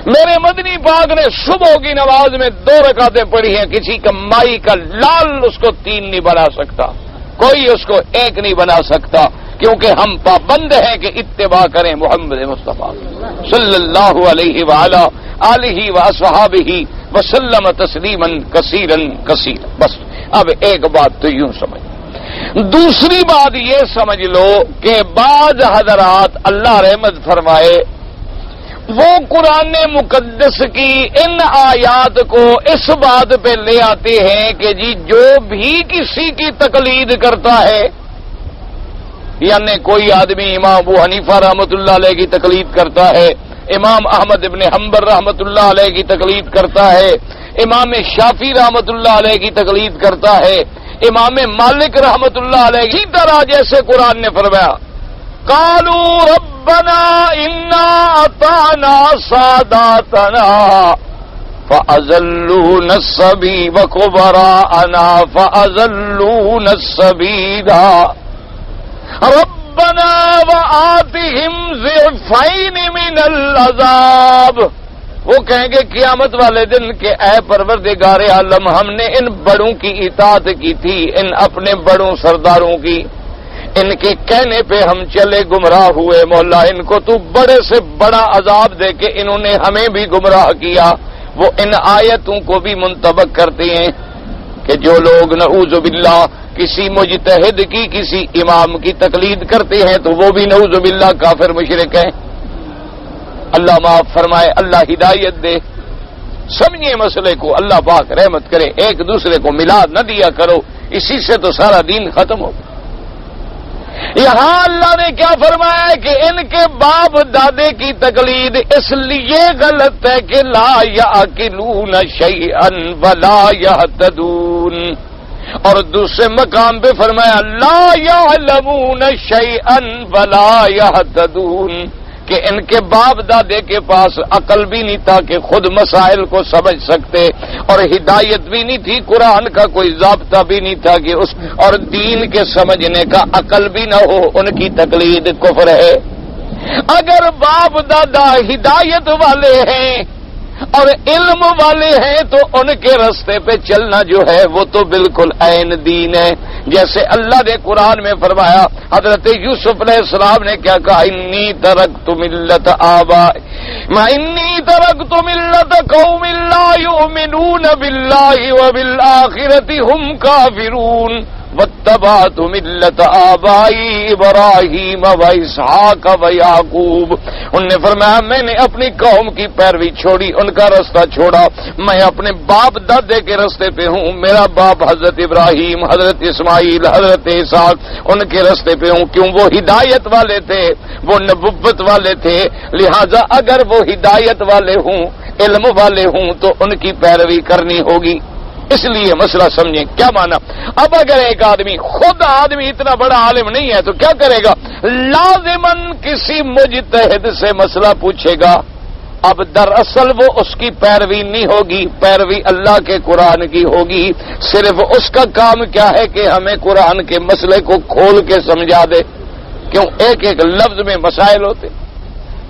میرے مدنی پاک نے صبح کی نماز میں 2 رکعتیں پڑھی ہیں. کسی کا مائی کا لال اس کو 3 نہیں بنا سکتا، کوئی اس کو 1 نہیں بنا سکتا، کیونکہ ہم پابند ہیں کہ اتباع کریں محمد مصطفیٰ صلی اللہ علیہ وآلہ آلہ واصحابہ وسلم تسلیما کثیرا کثیرا. بس اب ایک بات تو یوں سمجھ. دوسری بات یہ سمجھ لو کہ بعض حضرات اللہ رحمت فرمائے وہ قرآن مقدس کی ان آیات کو اس بات پہ لے آتے ہیں کہ جی جو بھی کسی کی تقلید کرتا ہے، یعنی کوئی آدمی امام ابو حنیفہ رحمۃ اللہ علیہ کی تقلید کرتا ہے، امام احمد ابن حنبل رحمۃ اللہ علیہ کی تقلید کرتا ہے، امام شافعی رحمۃ اللہ علیہ کی تقلید کرتا ہے، امام مالک رحمۃ اللہ علیہ کی طرح جیسے قرآن نے فرمایا قالوا ربنا انا اطعنا ساداتنا فأذلونا السبيل وكبراءنا فأذلونا السبيل ربنا وآتهم ضعفين من العذاب. وہ کہیں گے قیامت والے دن کہ اے پروردگار عالم ہم نے ان بڑوں کی اطاعت کی تھی، ان اپنے بڑوں سرداروں کی، ان کے کہنے پہ ہم چلے گمراہ ہوئے. مولا ان کو تو بڑے سے بڑا عذاب دے کے انہوں نے ہمیں بھی گمراہ کیا. وہ ان آیتوں کو بھی منطبق کرتے ہیں کہ جو لوگ نعوذ باللہ کسی مجتہد کی کسی امام کی تقلید کرتے ہیں تو وہ بھی نعوذ باللہ کافر مشرک ہیں. اللہ معاف فرمائے، اللہ ہدایت دے. سمجھے مسئلے کو، اللہ پاک رحمت کرے. ایک دوسرے کو ملا نہ دیا کرو، اسی سے تو سارا دین ختم ہو. یہاں اللہ نے کیا فرمایا کہ ان کے باپ دادے کی تقلید اس لیے غلط ہے کہ لا یعقلون شیئا ولا یہتدون. اور دوسرے مقام پہ فرمایا لا یعلمون شیئا ولا یہتدون کہ ان کے باپ دادے کے پاس عقل بھی نہیں تھا کہ خود مسائل کو سمجھ سکتے، اور ہدایت بھی نہیں تھی، قرآن کا کوئی ضابطہ بھی نہیں تھا کہ اس اور دین کے سمجھنے کا عقل بھی نہ ہو. ان کی تقلید کفر ہے. اگر باپ دادا ہدایت والے ہیں اور علم والے ہیں تو ان کے راستے پہ چلنا جو ہے وہ تو بالکل عین دین ہے. جیسے اللہ نے قرآن میں فرمایا، حضرت یوسف علیہ السلام نے کیا کہا انی ترکت ملت قوم لا یؤمنون باللہ وبالآخرۃ هم کافرون واتبعت ملت آبائی ابراہیم واسحاق ویعقوب. انہوں نے فرمایا میں نے اپنی قوم کی پیروی چھوڑی، ان کا راستہ چھوڑا، میں اپنے باپ دادے کے راستے پہ ہوں. میرا باپ حضرت ابراہیم، حضرت اسماعیل، حضرت اسحاق ان کے راستے پہ ہوں. کیوں؟ وہ ہدایت والے تھے، وہ نبوت والے تھے. لہذا اگر وہ ہدایت والے ہوں، علم والے ہوں تو ان کی پیروی کرنی ہوگی. اس لیے مسئلہ سمجھیں کیا مانا. اب اگر ایک آدمی خود اتنا بڑا عالم نہیں ہے تو کیا کرے گا؟ لازماً کسی مجتہد سے مسئلہ پوچھے گا. اب دراصل وہ اس کی پیروی نہیں ہوگی، پیروی اللہ کے قرآن کی ہوگی. صرف اس کا کام کیا ہے کہ ہمیں قرآن کے مسئلے کو کھول کے سمجھا دے. کیوں؟ ایک ایک لفظ میں مسائل ہوتے.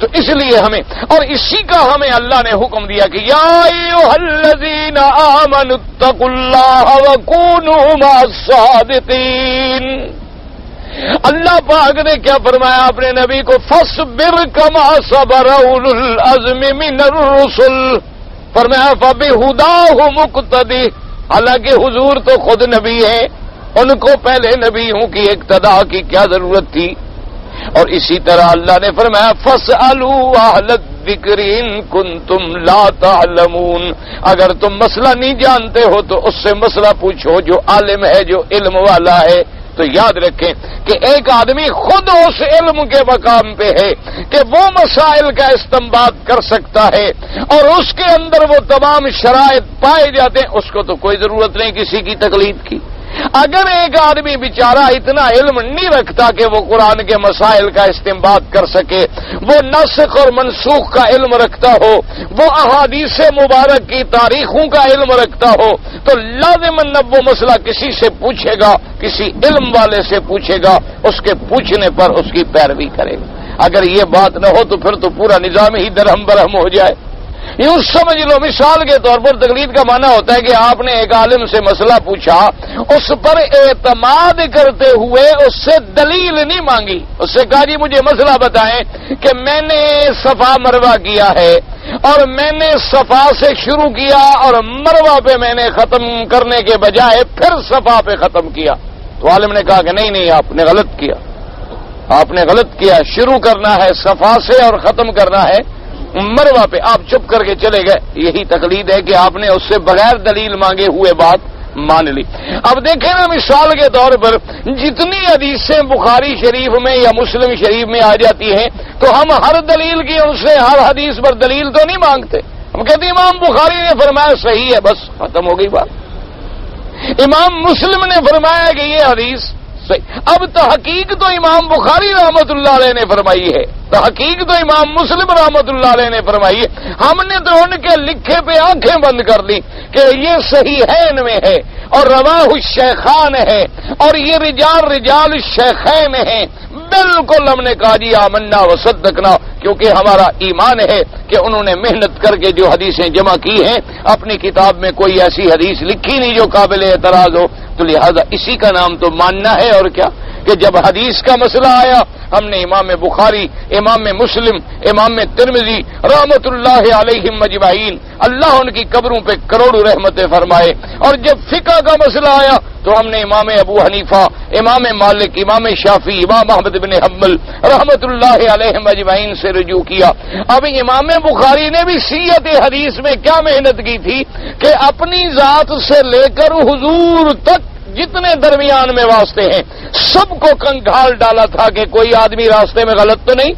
تو اس لیے ہمیں، اور اسی کا ہمیں اللہ نے حکم دیا کہ یا ایھا الذین آمنوا اتقوا اللہ وکونوا مع الصادقین. اللہ پاک نے کیا فرمایا اپنے نبی کو؟ فاصبر کما صبر اولو العزم من الرسل. فرمایا فبہداہ مقتدی. حالانکہ حضور تو خود نبی ہیں، ان کو پہلے نبیوں کی اقتداء کی کیا ضرورت تھی؟ اور اسی طرح اللہ نے فرمایا فاسألوا اہل الذکر ان کنتم لا تعلمون، اگر تم مسئلہ نہیں جانتے ہو تو اس سے مسئلہ پوچھو جو عالم ہے، جو علم والا ہے۔ تو یاد رکھیں کہ ایک آدمی خود اس علم کے مقام پہ ہے کہ وہ مسائل کا استنباط کر سکتا ہے اور اس کے اندر وہ تمام شرائط پائے جاتے ہیں، اس کو تو کوئی ضرورت نہیں کسی کی تقلید کی۔ اگر ایک آدمی بیچارہ اتنا علم نہیں رکھتا کہ وہ قرآن کے مسائل کا استنباط کر سکے، وہ ناسخ اور منسوخ کا علم رکھتا ہو، وہ احادیث مبارک کی تاریخوں کا علم رکھتا ہو، تو لازماً وہ مسئلہ کسی سے پوچھے گا، کسی علم والے سے پوچھے گا، اس کے پوچھنے پر اس کی پیروی کرے گا۔ اگر یہ بات نہ ہو تو پھر تو پورا نظام ہی درہم برہم ہو جائے۔ یوں سمجھ لو، مثال کے طور پر تقلید کا معنی ہوتا ہے کہ آپ نے ایک عالم سے مسئلہ پوچھا، اس پر اعتماد کرتے ہوئے اس سے دلیل نہیں مانگی، اس سے کہا جی مجھے مسئلہ بتائیں کہ میں نے صفا مروہ کیا ہے اور میں نے صفا سے شروع کیا اور مروہ پہ میں نے ختم کرنے کے بجائے پھر صفا پہ ختم کیا، تو عالم نے کہا کہ نہیں آپ نے غلط کیا، آپ نے غلط کیا، شروع کرنا ہے صفا سے اور ختم کرنا ہے مروہ پہ۔ آپ چپ کر کے چلے گئے، یہی تقلید ہے کہ آپ نے اس سے بغیر دلیل مانگے ہوئے بات مان لی۔ اب دیکھیں نا، مثال کے طور پر جتنی حدیثیں بخاری شریف میں یا مسلم شریف میں آ جاتی ہیں تو ہم ہر دلیل کی ان سے ہر حدیث پر دلیل تو نہیں مانگتے، ہم کہتے ہیں امام بخاری نے فرمایا صحیح ہے، بس ختم ہو گئی بات۔ امام مسلم نے فرمایا کہ یہ حدیث صحیح۔ اب تحقیق تو امام بخاری رحمت اللہ علیہ نے فرمائی ہے، تحقیق تو امام مسلم رحمت اللہ علیہ نے فرمائی ہے، ہم نے تو ان کے لکھے پہ آنکھیں بند کر دی کہ یہ صحیحین میں ہے اور رواہ الشیخان ہے اور یہ رجال الشیخین ہیں۔ بالکل ہم نے کہا جی آمنا وصدقنا، کیونکہ ہمارا ایمان ہے کہ انہوں نے محنت کر کے جو حدیثیں جمع کی ہیں، اپنی کتاب میں کوئی ایسی حدیث لکھی نہیں جو قابل اعتراض ہو، تو لہذا اسی کا نام تو ماننا ہے۔ اور کیا کہ جب حدیث کا مسئلہ آیا، ہم نے امام بخاری، امام مسلم، امام ترمذی رحمت اللہ علیہم اجمعین، اللہ ان کی قبروں پہ کروڑوں رحمتیں فرمائے، اور جب فقہ کا مسئلہ آیا تو ہم نے امام ابو حنیفہ، امام مالک، امام شافعی، امام احمد بن حنبل رحمت اللہ علیہم اجمعین سے رجوع کیا۔ اب امام بخاری نے بھی سیرت حدیث میں کیا محنت کی تھی کہ اپنی ذات سے لے کر حضور تک جتنے درمیان میں واسطے ہیں سب کو کنگھال ڈالا تھا کہ کوئی آدمی راستے میں غلط تو نہیں،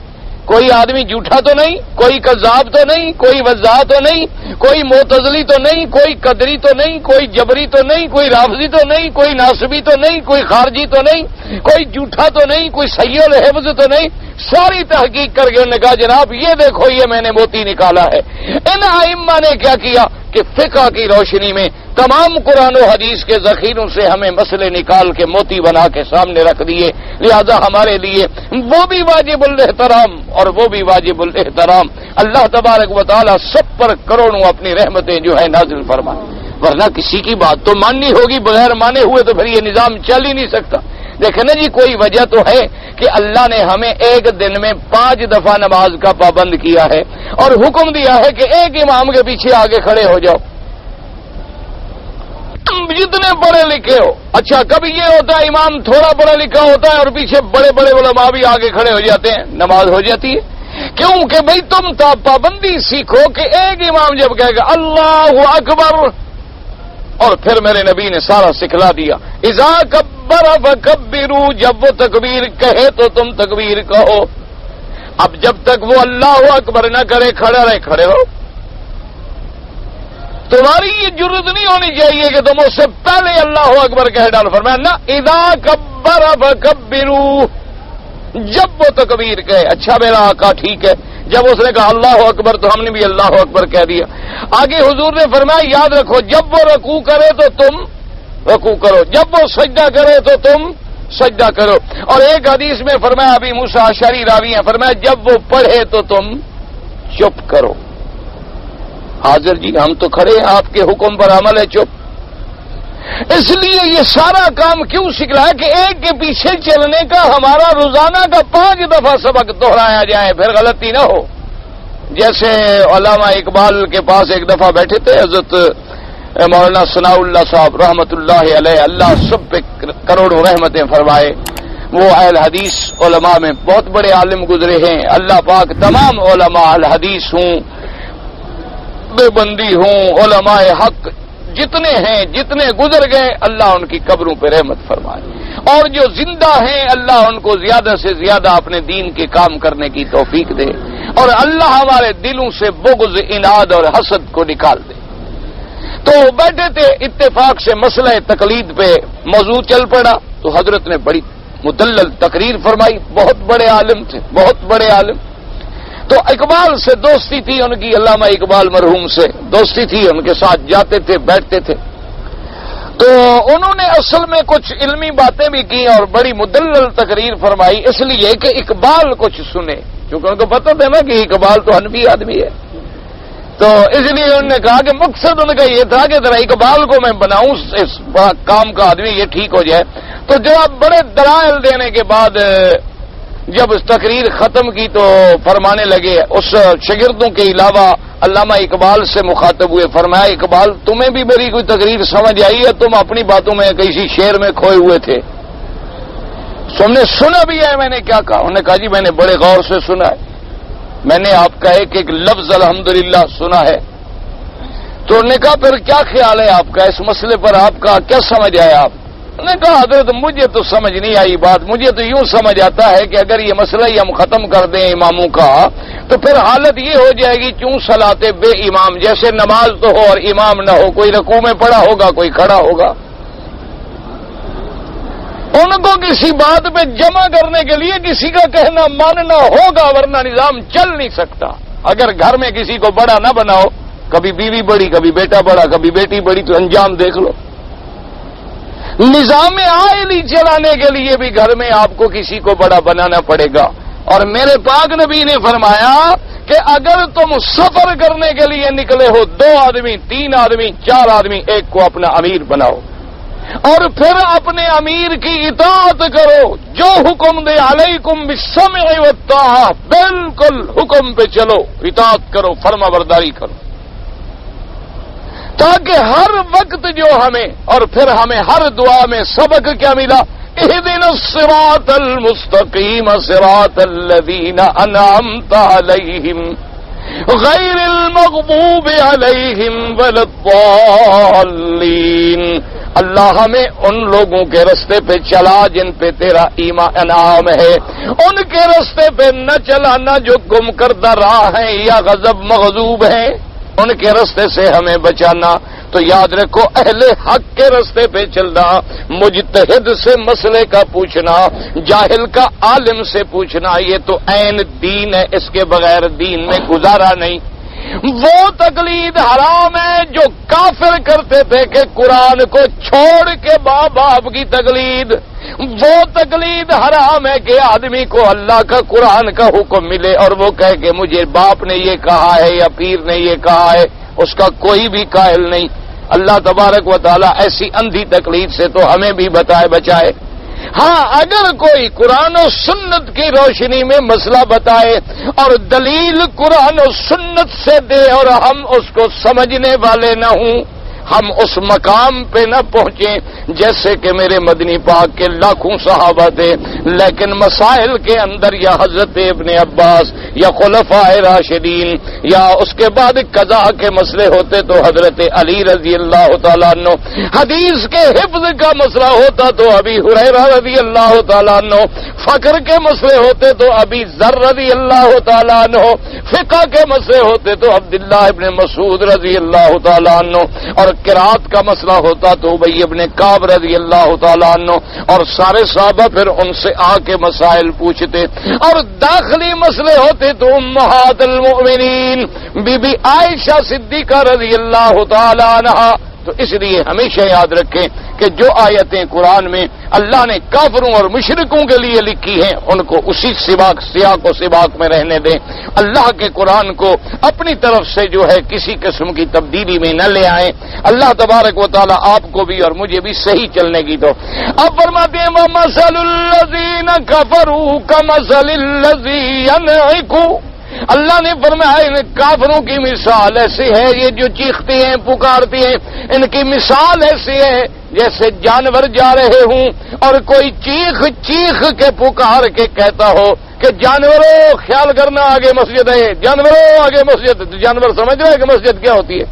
کوئی آدمی جھوٹا تو نہیں، کوئی کذاب تو نہیں، کوئی وضاح تو نہیں، کوئی معتزلی تو نہیں، کوئی قدری تو نہیں، کوئی جبری تو نہیں، کوئی رافضی تو نہیں، کوئی ناصبی تو نہیں، کوئی خارجی تو نہیں، کوئی جھوٹا تو نہیں، کوئی صحیح الحفظ تو نہیں۔ ساری تحقیق کر کے انہوں نے کہا جناب یہ دیکھو یہ میں نے موتی نکالا ہے۔ ان ائمہ نے کیا کیا کہ فقہ کی روشنی میں تمام قرآن و حدیث کے ذخیروں سے ہمیں مسئلے نکال کے موتی بنا کے سامنے رکھ دیے، لہذا ہمارے لیے وہ بھی واجب الاحترام اور وہ بھی واجب الاحترام۔ اللہ تبارک و تعالی سب پر کروڑوں اپنی رحمتیں جو ہے نازل فرمائے، ورنہ کسی کی بات تو ماننی ہوگی، بغیر مانے ہوئے تو پھر یہ نظام چل ہی نہیں سکتا۔ دیکھیں نا جی، کوئی وجہ تو ہے کہ اللہ نے ہمیں ایک دن میں 5 دفعہ نماز کا پابند کیا ہے اور حکم دیا ہے کہ ایک امام کے پیچھے آگے کھڑے ہو جاؤ، جتنے پڑھے لکھے ہو۔ اچھا کبھی یہ ہوتا ہے امام تھوڑا پڑھا لکھا ہوتا ہے اور پیچھے بڑے بڑے علماء بھی آگے کھڑے ہو جاتے ہیں، نماز ہو جاتی ہے۔ کیوں کہ بھئی تم پابندی سیکھو کہ ایک امام جب کہے گا اللہ اکبر، اور پھر میرے نبی نے سارا سکھلا دیا، اذا کبر فکبروا، جب وہ تکبیر کہے تو تم تکبیر کہو۔ اب جب تک وہ اللہ اکبر نہ کرے کھڑے رہے، کھڑے رہو۔ تمہاری یہ جرت نہیں ہونی چاہیے کہ تم اس سے پہلے اللہ اکبر کہہ ڈالو، فرمایا نہ اذا کبر فکبروا، جب وہ تکبیر کہے۔ اچھا میرا آقا ٹھیک ہے، جب اس نے کہا اللہ اکبر تو ہم نے بھی اللہ اکبر کہہ دیا۔ آگے حضور نے فرمایا یاد رکھو جب وہ رکوع کرے تو تم رکوع کرو، جب وہ سجدہ کرے تو تم سجدہ کرو۔ اور ایک حدیث میں فرمایا، ابھی موسیٰ اشعری راوی ہیں، فرمایا جب وہ پڑھے تو تم چپ کرو۔ حاضر جی ہم تو کھڑے ہیں، آپ کے حکم پر عمل ہے چپ۔ اس لیے یہ سارا کام کیوں سکھلایا کہ ایک کے پیچھے چلنے کا ہمارا روزانہ کا 5 دفعہ سبق دہرایا جائے، پھر غلطی نہ ہو۔ جیسے علامہ اقبال کے پاس ایک دفعہ بیٹھے تھے حضرت مولانا ثناء اللہ صاحب رحمت اللہ علیہ، اللہ سب پہ کروڑوں رحمتیں فرمائے۔ وہ اہل حدیث علماء میں بہت بڑے عالم گزرے ہیں. اللہ پاک تمام علماء اہل حدیث ہوں، بے بندی ہوں، علماء حق جتنے ہیں، جتنے گزر گئے، اللہ ان کی قبروں پہ رحمت فرمائے، اور جو زندہ ہیں اللہ ان کو زیادہ سے زیادہ اپنے دین کے کام کرنے کی توفیق دے، اور اللہ ہمارے دلوں سے بغض، اناد اور حسد کو نکال دے. تو بیٹھے تھے، اتفاق سے مسئلہ تقلید پہ موضوع چل پڑا، تو حضرت نے بڑی مدلل تقریر فرمائی. بہت بڑے عالم تھے، بہت بڑے عالم. تو اقبال سے دوستی تھی ان کی، علامہ اقبال مرحوم سے دوستی تھی، ان کے ساتھ جاتے تھے، بیٹھتے تھے. تو انہوں نے اصل میں کچھ علمی باتیں بھی کی اور بڑی مدلل تقریر فرمائی، اس لیے کہ اقبال کچھ سنے، کیونکہ ان کو پتہ تھا نا کہ اقبال تو حنفی آدمی ہے. تو اس لیے انہوں نے کہا کہ مقصد ان کا یہ تھا کہ ذرا اقبال کو میں بناؤں اس کام کا آدمی، یہ ٹھیک ہو جائے. تو جب بڑے دلائل دینے کے بعد جب اس تقریر ختم کی تو فرمانے لگے، اس شاگردوں کے علاوہ علامہ اقبال سے مخاطب ہوئے، فرمایا اقبال تمہیں بھی میری کوئی تقریر سمجھ آئی ہے؟ تم اپنی باتوں میں کسی شعر میں کھوئے ہوئے تھے. تم نے سنا بھی ہے میں نے کیا کہا؟ انہوں نے کہا جی میں نے بڑے غور سے سنا ہے، میں نے آپ کا ایک ایک لفظ الحمدللہ سنا ہے. تو انہوں نے کہا پھر کیا خیال ہے آپ کا اس مسئلے پر، آپ کا کیا سمجھ آیا؟ آپ نے کہا حضرت مجھے تو سمجھ نہیں آئی بات، مجھے تو یوں سمجھ آتا ہے کہ اگر یہ مسئلہ ہی ہم ختم کر دیں اماموں کا تو پھر حالت یہ ہو جائے گی کیوں صلاتے بے امام، جیسے نماز تو ہو اور امام نہ ہو، کوئی رکوع میں پڑا ہوگا کوئی کھڑا ہوگا. ان کو کسی بات پہ جمع کرنے کے لیے کسی کا کہنا ماننا ہوگا، ورنہ نظام چل نہیں سکتا. اگر گھر میں کسی کو بڑا نہ بناؤ، کبھی بیوی بڑی، کبھی بیٹا بڑا، کبھی بیٹی بڑی، تو انجام دیکھ لو. نظام عائلی چلانے کے لیے بھی گھر میں آپ کو کسی کو بڑا بنانا پڑے گا. اور میرے پاک نبی نے فرمایا کہ اگر تم سفر کرنے کے لیے نکلے ہو، 2 آدمی، 3 آدمی، 4 آدمی، ایک کو اپنا امیر بناؤ اور پھر اپنے امیر کی اطاعت کرو، جو حکم دے علیکم بالسمع والطاعہ، بالکل حکم پہ چلو، اطاعت کرو، فرما برداری کرو، تاکہ ہر وقت جو ہمیں اور پھر ہمیں ہر دعا میں سبق کیا ملا؟ اہدنا الصراط المستقیم صراط الذین انعمت علیہم غیر المغضوب علیہم ولا الضالین. اللہ ہمیں ان لوگوں کے رستے پہ چلا جن پہ تیرا انعام ہے، ان کے رستے پہ نہ چلانا جو گم کردہ راہ ہیں یا غضب مغضوب ہیں، ان کے رستے سے ہمیں بچانا. تو یاد رکھو اہل حق کے رستے پہ چلنا، مجتہد سے مسئلے کا پوچھنا، جاہل کا عالم سے پوچھنا، یہ تو عین دین ہے، اس کے بغیر دین میں گزارا نہیں. وہ تقلید حرام ہے جو کافر کرتے تھے کہ قرآن کو چھوڑ کے باپ باپ کی تقلید. وہ تقلید حرام ہے کہ آدمی کو اللہ کا قرآن کا حکم ملے اور وہ کہے کہ مجھے باپ نے یہ کہا ہے یا پیر نے یہ کہا ہے، اس کا کوئی بھی قائل نہیں. اللہ تبارک و تعالی ایسی اندھی تقلید سے تو ہمیں بھی بچائے. ہاں اگر کوئی قرآن و سنت کی روشنی میں مسئلہ بتائے اور دلیل قرآن و سنت سے دے اور ہم اس کو سمجھنے والے نہ ہوں، ہم اس مقام پہ نہ پہنچیں جیسے کہ میرے مدنی پاک کے لاکھوں صحابہ تھے، لیکن مسائل کے اندر یا حضرت ابن عباس یا خلفائے راشدین یا اس کے بعد قضاء کے مسئلے ہوتے تو حضرت علی رضی اللہ تعالیٰ عنہ، حدیث کے حفظ کا مسئلہ ہوتا تو ابی ہریرہ رضی اللہ تعالیٰ عنہ، فقر کے مسئلے ہوتے تو ابی ذر رضی اللہ تعالیٰ عنہ، فقہ کے مسئلے ہوتے تو عبداللہ ابن مسعود رضی اللہ تعالیٰ عنہ، اور قرات کا مسئلہ ہوتا تو ابی ابن کعب رضی اللہ تعالیٰ عنہ، اور سارے صحابہ پھر ان سے آ کے مسائل پوچھتے. اور داخلی مسئلے ہوتے تو امہات المؤمنین بی بی عائشہ صدیقہ رضی اللہ تعالیٰ عنہ. تو اس لیے ہمیشہ یاد رکھیں کہ جو آیتیں قرآن میں اللہ نے کافروں اور مشرکوں کے لیے لکھی ہیں ان کو اسی سیاق و سباق میں رہنے دیں. اللہ کے قرآن کو اپنی طرف سے جو ہے کسی قسم کی تبدیلی میں نہ لے آئیں. اللہ تبارک و تعالی آپ کو بھی اور مجھے بھی صحیح چلنے کی تو. اب فرماتے ہیں وَمَثَلُ الَّذِينَ كَفَرُوا كَمَثَلِ الَّذِي يَنْعِقُ اللہ نے فرمایا ان کافروں کی مثال ایسی ہے، یہ جو چیختے ہیں پکارتے ہیں، ان کی مثال ایسی ہے جیسے جانور جا رہے ہوں اور کوئی چیخ کے پکار کے کہتا ہو کہ جانوروں خیال کرنا آگے مسجد ہے، جانوروں آگے مسجد. تو جانور سمجھ رہا ہے کہ مسجد کیا ہوتی ہے؟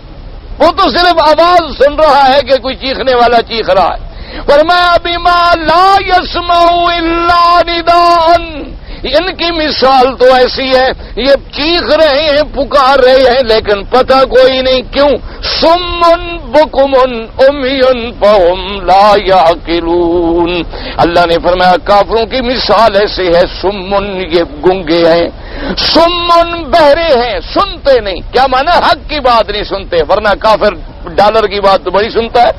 وہ تو صرف آواز سن رہا ہے کہ کوئی چیخنے والا چیخ رہا ہے. فرمایا بما لا يسمع الا نداء، ان کی مثال تو ایسی ہے یہ چیخ رہے ہیں پکار رہے ہیں لیکن پتہ کوئی نہیں کیوں. صم بکم عمی فہم لا یعقلون. اللہ نے فرمایا کافروں کی مثال ایسی ہے، صم یہ گونگے ہیں، صم بہرے ہیں، سنتے نہیں. کیا مانا؟ حق کی بات نہیں سنتے، ورنہ کافر ڈالر کی بات تو بڑی سنتا ہے،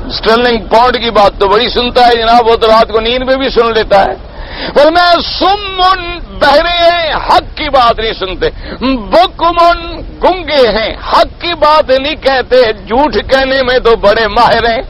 اسٹرلنگ پاؤنڈ کی بات تو بڑی سنتا ہے جناب، وہ تو رات کو نیند میں بھی سن لیتا ہے. فرمایا سمن بہرے ہیں، حق کی بات نہیں سنتے. بکمن گنگے ہیں، حق کی بات نہیں کہتے، جھوٹ کہنے میں تو بڑے ماہر ہیں،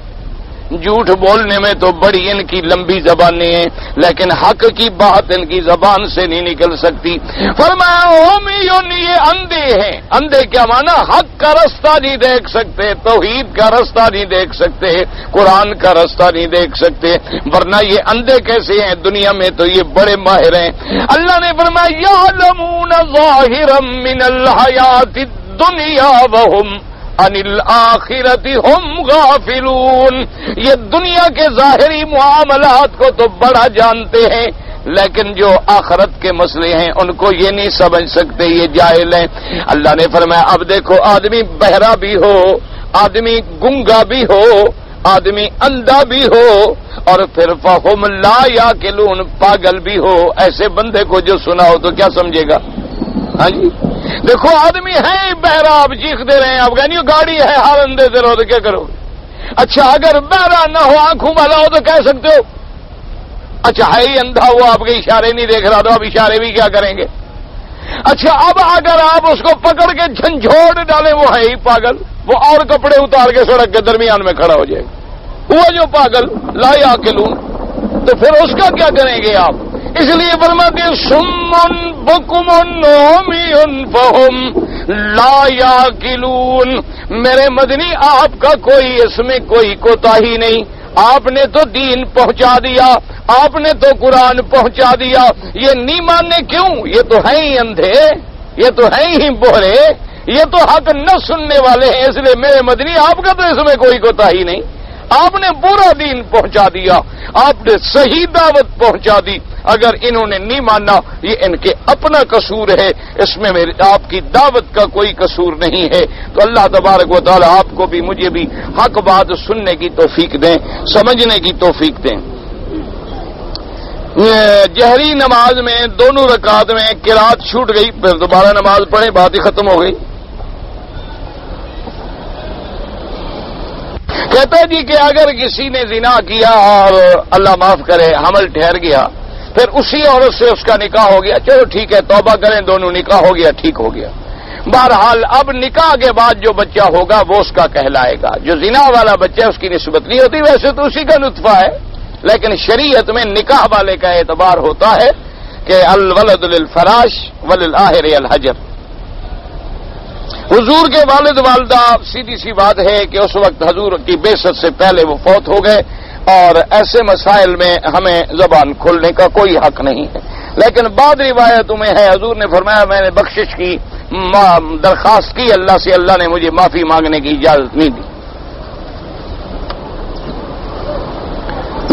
جھوٹ بولنے میں تو بڑی ان کی لمبی زبانیں ہیں، لیکن حق کی بات ان کی زبان سے نہیں نکل سکتی. فرمایا اومیون یہ اندھے ہیں. اندھے کیا مانا؟ حق کا رستہ نہیں دیکھ سکتے، توحید کا رستہ نہیں دیکھ سکتے، قرآن کا رستہ نہیں دیکھ سکتے، ورنہ یہ اندھے کیسے ہیں؟ دنیا میں تو یہ بڑے ماہر ہیں. اللہ نے فرمایا یعلمون ظاہرا من الحیات الدنیا وہم عن الآخرۃ ہم غافلون. یہ دنیا کے ظاہری معاملات کو تو بڑا جانتے ہیں لیکن جو آخرت کے مسئلے ہیں ان کو یہ نہیں سمجھ سکتے، یہ جاہل ہیں. اللہ نے فرمایا اب دیکھو آدمی بہرا بھی ہو، آدمی گنگا بھی ہو، آدمی اندھا بھی ہو اور پھر فہم لا یعقلون پاگل بھی ہو، ایسے بندے کو جو سنا ہو تو کیا سمجھے گا؟ ہاں جی دیکھو آدمی ہے بہرا، آپ چیختے رہے، آپ کہیں گاڑی ہے ہارن دیتے رہو تو کیا کرو گے؟ اچھا اگر بہرا نہ ہو، آنکھوں والا ہو تو کہہ سکتے ہو. اچھا ہے ہی اندھا ہوا، آپ کے اشارے نہیں دیکھ رہا تو آپ اشارے بھی کیا کریں گے؟ اچھا اب اگر آپ اس کو پکڑ کے جھنجھوڑ ڈالیں، وہ ہے ہی پاگل، وہ اور کپڑے اتار کے سڑک کے درمیان میں کھڑا ہو جائے گا. وہ جو پاگل لا یعقلون، تو پھر اس کا کیا کریں گے آپ؟ اس لیے فرماتے ہیں سمن بکمن عمی فہم لا یعقلون. میرے مدنی آپ کا کوئی اس میں کوئی کوتاہی نہیں، آپ نے تو دین پہنچا دیا، آپ نے تو قرآن پہنچا دیا، یہ نہیں ماننے کیوں؟ یہ تو ہیں ہی اندھے، یہ تو ہیں ہی بہرے، یہ تو حق نہ سننے والے ہیں. اس لیے میرے مدنی آپ کا تو اس میں کوئی کوتاہی نہیں، آپ نے پورا دین پہنچا دیا، آپ نے صحیح دعوت پہنچا دی. اگر انہوں نے نہیں مانا یہ ان کے اپنا قصور ہے، اس میں آپ کی دعوت کا کوئی قصور نہیں ہے. تو اللہ تبارک و تعالی آپ کو بھی مجھے بھی حق بات سننے کی توفیق دیں، سمجھنے کی توفیق دیں. جہری نماز میں دونوں رکعات میں قرات چھوٹ گئی، پھر دوبارہ نماز پڑھیں، بات ہی ختم ہو گئی. کہتا ہے جی کہ اگر کسی نے زنا کیا اور اللہ معاف کرے حمل ٹھہر گیا، پھر اسی عورت سے اس کا نکاح ہو گیا، چلو ٹھیک ہے توبہ کریں، دونوں نکاح ہو گیا، ٹھیک ہو گیا. بہرحال اب نکاح کے بعد جو بچہ ہوگا وہ اس کا کہلائے گا. جو زنا والا بچہ اس کی نسبت نہیں ہوتی، ویسے تو اسی کا نطفہ ہے، لیکن شریعت میں نکاح والے کا اعتبار ہوتا ہے کہ الولد للفراش وللآخر الحجر. حضور کے والد والدہ سیدھی سی بات ہے کہ اس وقت حضور کی بعثت سے پہلے وہ فوت ہو گئے، اور ایسے مسائل میں ہمیں زبان کھولنے کا کوئی حق نہیں ہے. لیکن بعض روایتوں میں ہے حضور نے فرمایا میں نے بخشش کی درخواست کی اللہ سے، اللہ نے مجھے معافی مانگنے کی اجازت نہیں دی.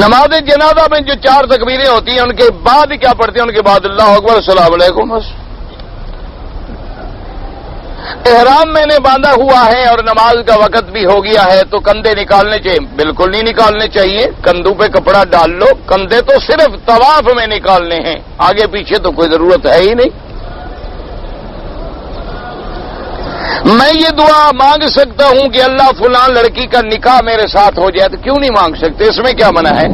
نماز جنازہ میں جو 4 تکبیریں ہوتی ہیں ان کے بعد کیا پڑھتے ہیں؟ ان کے بعد اللہ اکبر السلام علیکم. بس احرام میں نے باندھا ہوا ہے اور نماز کا وقت بھی ہو گیا ہے تو کندھے نکالنے چاہیے؟ بالکل نہیں نکالنے چاہیے. کندھوں پہ کپڑا ڈال لو، کندھے تو صرف طواف میں نکالنے ہیں، آگے پیچھے تو کوئی ضرورت ہے ہی نہیں. میں یہ دعا مانگ سکتا ہوں کہ اللہ فلاں لڑکی کا نکاح میرے ساتھ ہو جائے، تو کیوں نہیں مانگ سکتے؟ اس میں کیا منع ہے؟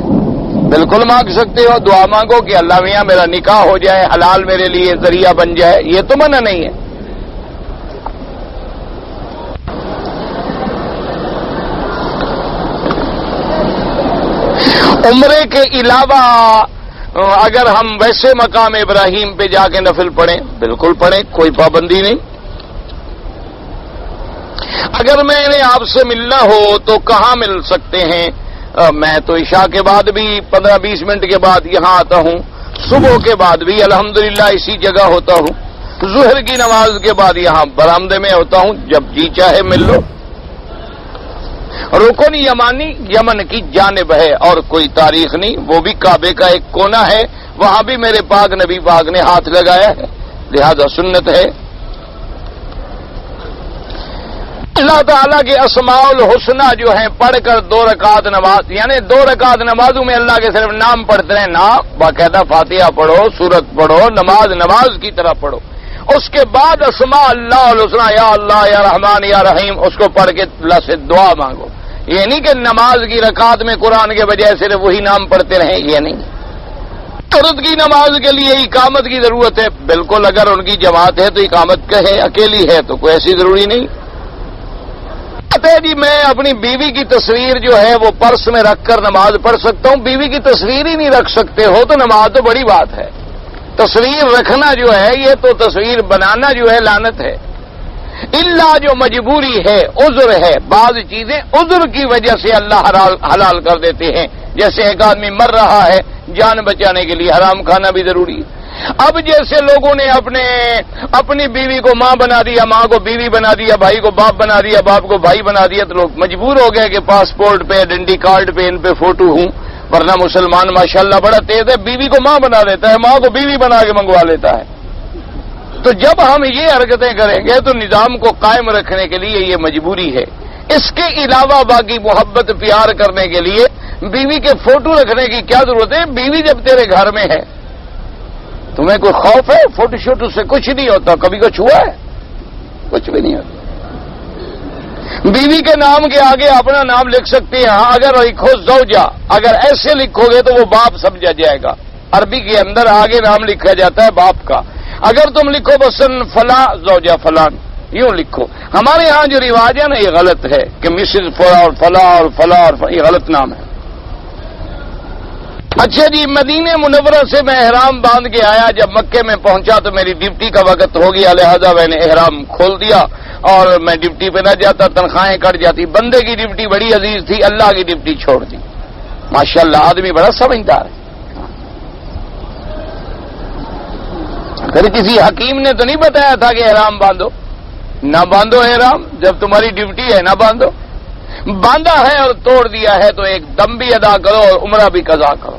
بالکل مانگ سکتے ہو. دعا مانگو کہ اللہ میاں میرا نکاح ہو جائے، حلال میرے لیے ذریعہ بن جائے، یہ تو منع نہیں ہے. عمرے کے علاوہ اگر ہم ویسے مقام ابراہیم پہ جا کے نفل پڑھیں بالکل پڑھیں، کوئی پابندی نہیں۔ اگر میں نے آپ سے ملنا ہو تو کہاں مل سکتے ہیں؟ میں تو عشاء کے بعد بھی 15-20 منٹ کے بعد یہاں آتا ہوں، صبح کے بعد بھی الحمدللہ اسی جگہ ہوتا ہوں، ظہر کی نماز کے بعد یہاں برآمدے میں ہوتا ہوں، جب جی چاہے مل لو۔ رکن یمانی یمن کی جانب ہے اور کوئی تاریخ نہیں، وہ بھی کعبے کا ایک کونا ہے، وہاں بھی میرے پاک نبی پاک نے ہاتھ لگایا ہے، لہذا سنت ہے۔ اللہ تعالیٰ کے اسماء الحسنہ جو ہیں پڑھ کر 2 رکعت نماز، یعنی 2 رکعت نمازوں میں اللہ کے صرف نام پڑھتے رہیں، نہ باقاعدہ فاتحہ پڑھو، سورت پڑھو، نماز کی طرح پڑھو، اس کے بعد اسماء اللہ الحسنہ یا اللہ یا رحمان یا رحیم اس کو پڑھ کے اللہ سے دعا مانگو۔ یہ نہیں کہ نماز کی رکعت میں قرآن کے بجائے صرف وہی نام پڑھتے رہیں، یہ نہیں۔ عورت کی نماز کے لیے اقامت کی ضرورت ہے، بالکل، اگر ان کی جماعت ہے تو اقامت کہے، اکیلی ہے تو کوئی ایسی ضروری نہیں۔ جی میں اپنی بیوی کی تصویر جو ہے وہ پرس میں رکھ کر نماز پڑھ سکتا ہوں، بیوی کی تصویر ہی نہیں رکھ سکتے ہو تو نماز تو بڑی بات ہے۔ تصویر رکھنا جو ہے یہ تو تصویر بنانا جو ہے لعنت ہے۔ اللہ جو مجبوری ہے، عذر ہے، بعض چیزیں عذر کی وجہ سے اللہ حلال کر دیتے ہیں، جیسے ایک آدمی مر رہا ہے، جان بچانے کے لیے حرام کھانا بھی ضروری ہے۔ اب جیسے لوگوں نے اپنی بیوی کو ماں بنا دیا، ماں کو بیوی بنا دیا، بھائی کو باپ بنا دیا، باپ کو بھائی بنا دیا، تو لوگ مجبور ہو گئے کہ پاسپورٹ پہ آئیڈینٹی کارڈ پہ ان پہ فوٹو ہوں، ورنہ مسلمان ماشاءاللہ بڑا تیز ہے، بیوی کو ماں بنا دیتا ہے، ماں کو بیوی بنا کے منگوا لیتا ہے۔ تو جب ہم یہ حرکتیں کریں گے تو نظام کو قائم رکھنے کے لیے یہ مجبوری ہے۔ اس کے علاوہ باقی محبت پیار کرنے کے لیے بیوی کے فوٹو رکھنے کی کیا ضرورت ہے؟ بیوی جب تیرے گھر میں ہے تمہیں کوئی خوف ہے؟ فوٹو شوٹو سے کچھ نہیں ہوتا، کبھی کچھ ہوا ہے؟ کچھ بھی نہیں ہوتا۔ بیوی کے نام کے آگے اپنا نام لکھ سکتے ہیں، ہاں اگر لکھو زوجہ، اگر ایسے لکھو گے تو وہ باپ سمجھا جائے گا، عربی کے اندر آگے نام لکھا جاتا ہے باپ کا۔ اگر تم لکھو بسن فلاں زوجہ فلان، یوں لکھو۔ ہمارے ہاں جو رواج ہے نا یہ غلط ہے کہ مسز فلاں اور فلاں اور فلاں اور یہ غلط نام ہے۔ اچھا جی، مدینہ منورہ سے میں احرام باندھ کے آیا، جب مکے میں پہنچا تو میری ڈیوٹی کا وقت ہو گیا، لہذا میں نے احرام کھول دیا اور میں ڈیوٹی پہ نہ جاتا، تنخواہیں کٹ جاتی۔ بندے کی ڈیوٹی بڑی عزیز تھی، اللہ کی ڈیوٹی چھوڑ دی۔ ماشاءاللہ آدمی بڑا سمجھدار ہے۔ پھر کسی حکیم نے تو نہیں بتایا تھا کہ احرام باندھو، نہ باندھو احرام، جب تمہاری ڈیوٹی ہے نہ باندھو۔ باندھا ہے اور توڑ دیا ہے تو ایک دم بھی ادا کرو اور عمرہ بھی قضا کرو۔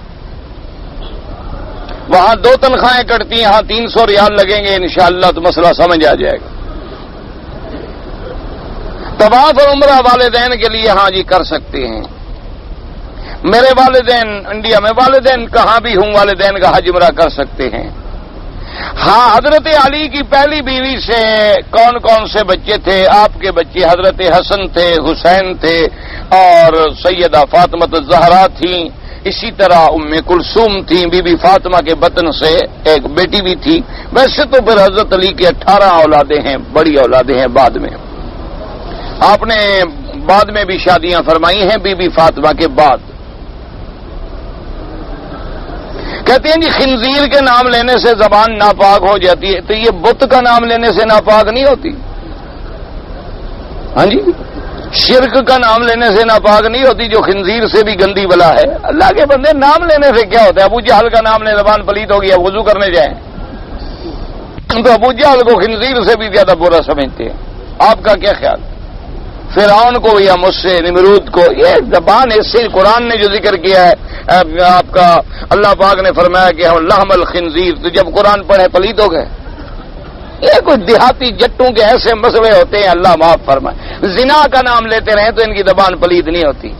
وہاں 2 تنخواہیں کٹتی ہیں، یہاں 300 ریال لگیں گے انشاءاللہ، تو مسئلہ سمجھ آ جائے گا۔ طواف اور عمرہ والدین کے لیے ہاں جی کر سکتے ہیں۔ میرے والدین انڈیا میں، والدین کہاں بھی ہوں، والدین کا حج عمرہ کر سکتے ہیں۔ ہاں، حضرت علی کی پہلی بیوی سے کون کون سے بچے تھے؟ آپ کے بچے حضرت حسن تھے، حسین تھے اور سیدہ فاطمہ الزہرا تھیں، اسی طرح ام کلثوم تھیں، بی بی فاطمہ کے بطن سے ایک بیٹی بھی تھی۔ ویسے تو پھر حضرت علی کے 18 اولادیں ہیں، بڑی اولادیں ہیں بعد میں۔ آپ نے بعد میں بھی شادیاں فرمائی ہیں بی بی فاطمہ کے بعد۔ کہتے ہیں جی خنزیر کے نام لینے سے زبان ناپاک ہو جاتی ہے، تو یہ بت کا نام لینے سے ناپاک نہیں ہوتی؟ ہاں جی، شرک کا نام لینے سے ناپاک نہیں ہوتی، جو خنزیر سے بھی گندی بلا ہے۔ اللہ کے بندے نام لینے سے کیا ہوتا ہے؟ ابو جہل کا نام لے زبان پلیت ہو گیا، وضو کرنے جائیں تو ابو جہل کو خنزیر سے بھی زیادہ برا سمجھتے ہیں۔ آپ کا کیا خیال؟ فرعون کو یا مجھ سے نمرود کو، یہ زبان ایسے قرآن نے جو ذکر کیا ہے، آپ کا اللہ پاک نے فرمایا کہ ہم لحم الخنزیر، تو جب قرآن پڑھے پلیت ہو گئے۔ یہ کوئی دیہاتی جٹوں کے ایسے مسئلے ہوتے ہیں، اللہ معاف فرمائے۔ زنا کا نام لیتے رہیں تو ان کی زبان پلیت نہیں ہوتی۔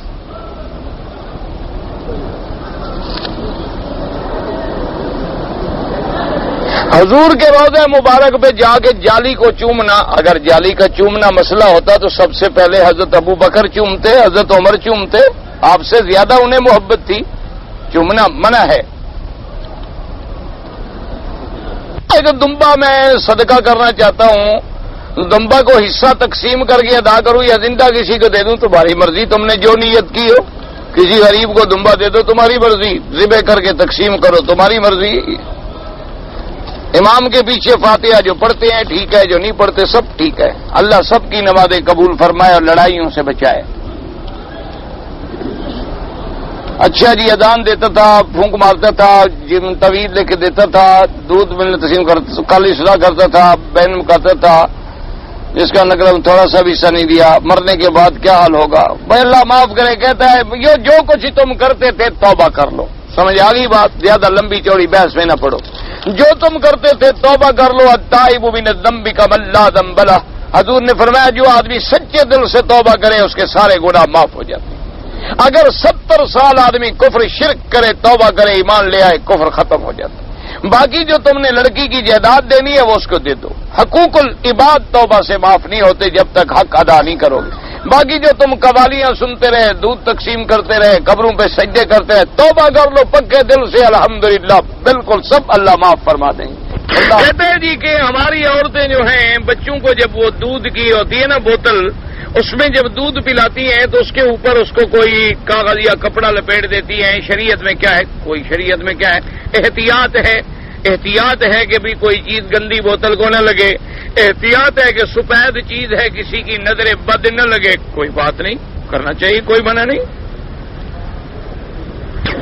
حضور کے روضہ مبارک پہ جا کے جالی کو چومنا، اگر جالی کا چومنا مسئلہ ہوتا تو سب سے پہلے حضرت ابو بکر چومتے، حضرت عمر چومتے، آپ سے زیادہ انہیں محبت تھی، چومنا منع ہے۔ ایک دمبا میں صدقہ کرنا چاہتا ہوں، دمبا کو حصہ تقسیم کر کے ادا کروں یا زندہ کسی کو دے دوں؟ تمہاری مرضی، تم نے جو نیت کی ہو۔ کسی غریب کو دمبا دے دو تمہاری مرضی، ذبح کر کے تقسیم کرو تمہاری مرضی۔ امام کے پیچھے فاتحہ جو پڑھتے ہیں ٹھیک ہے، جو نہیں پڑھتے سب ٹھیک ہے۔ اللہ سب کی نمازیں قبول فرمائے اور لڑائیوں سے بچائے۔ اچھا جی، اذان دیتا تھا، پھونک مارتا تھا، طویل لے کے دیتا تھا، دودھ ملنے تقسیم کرتا، کالی صلاح کرتا تھا، بین کرتا تھا، جس کا نقل تھوڑا سا بھی حصہ نہیں دیا، مرنے کے بعد کیا حال ہوگا؟ بھائی اللہ معاف کرے، کہتا ہے یہ جو کچھ تم کرتے تھے توبہ کر لو۔ سمجھ آ گئی بات؟ زیادہ لمبی چوڑی بحث میں نہ پڑو، جو تم کرتے تھے توبہ کر لو۔ التائب من الذنب کمن لا ذنب لہ، حضور نے فرمایا جو آدمی سچے دل سے توبہ کرے اس کے سارے گناہ معاف ہو جاتے ہیں۔ اگر 70 سال آدمی کفر شرک کرے، توبہ کرے، ایمان لے آئے، کفر ختم ہو جاتا ہے۔ باقی جو تم نے لڑکی کی جائیداد دینی ہے وہ اس کو دے دو۔ حقوق العباد توبہ سے معاف نہیں ہوتے جب تک حق ادا نہیں کرو گے۔ باقی جو تم قوالیاں سنتے رہے، دودھ تقسیم کرتے رہے، قبروں پہ سجدے کرتے رہے، توبہ کر لو پکے دل سے، الحمدللہ بالکل سب اللہ معاف فرما دیں گے۔ کہتے ہیں جی کہ ہماری عورتیں جو ہیں بچوں کو جب وہ دودھ کی ہوتی ہے نا بوتل، اس میں جب دودھ پلاتی ہیں تو اس کے اوپر اس کو کوئی کاغذ یا کپڑا لپیٹ دیتی ہیں۔ شریعت میں کیا ہے؟ کوئی شریعت میں کیا ہے؟ احتیاط ہے، احتیاط ہے کہ بھی کوئی چیز گندی بوتل کو نہ لگے، احتیاط ہے کہ سفید چیز ہے کسی کی نظر بد نہ لگے۔ کوئی بات نہیں، کرنا چاہیے، کوئی منع نہیں۔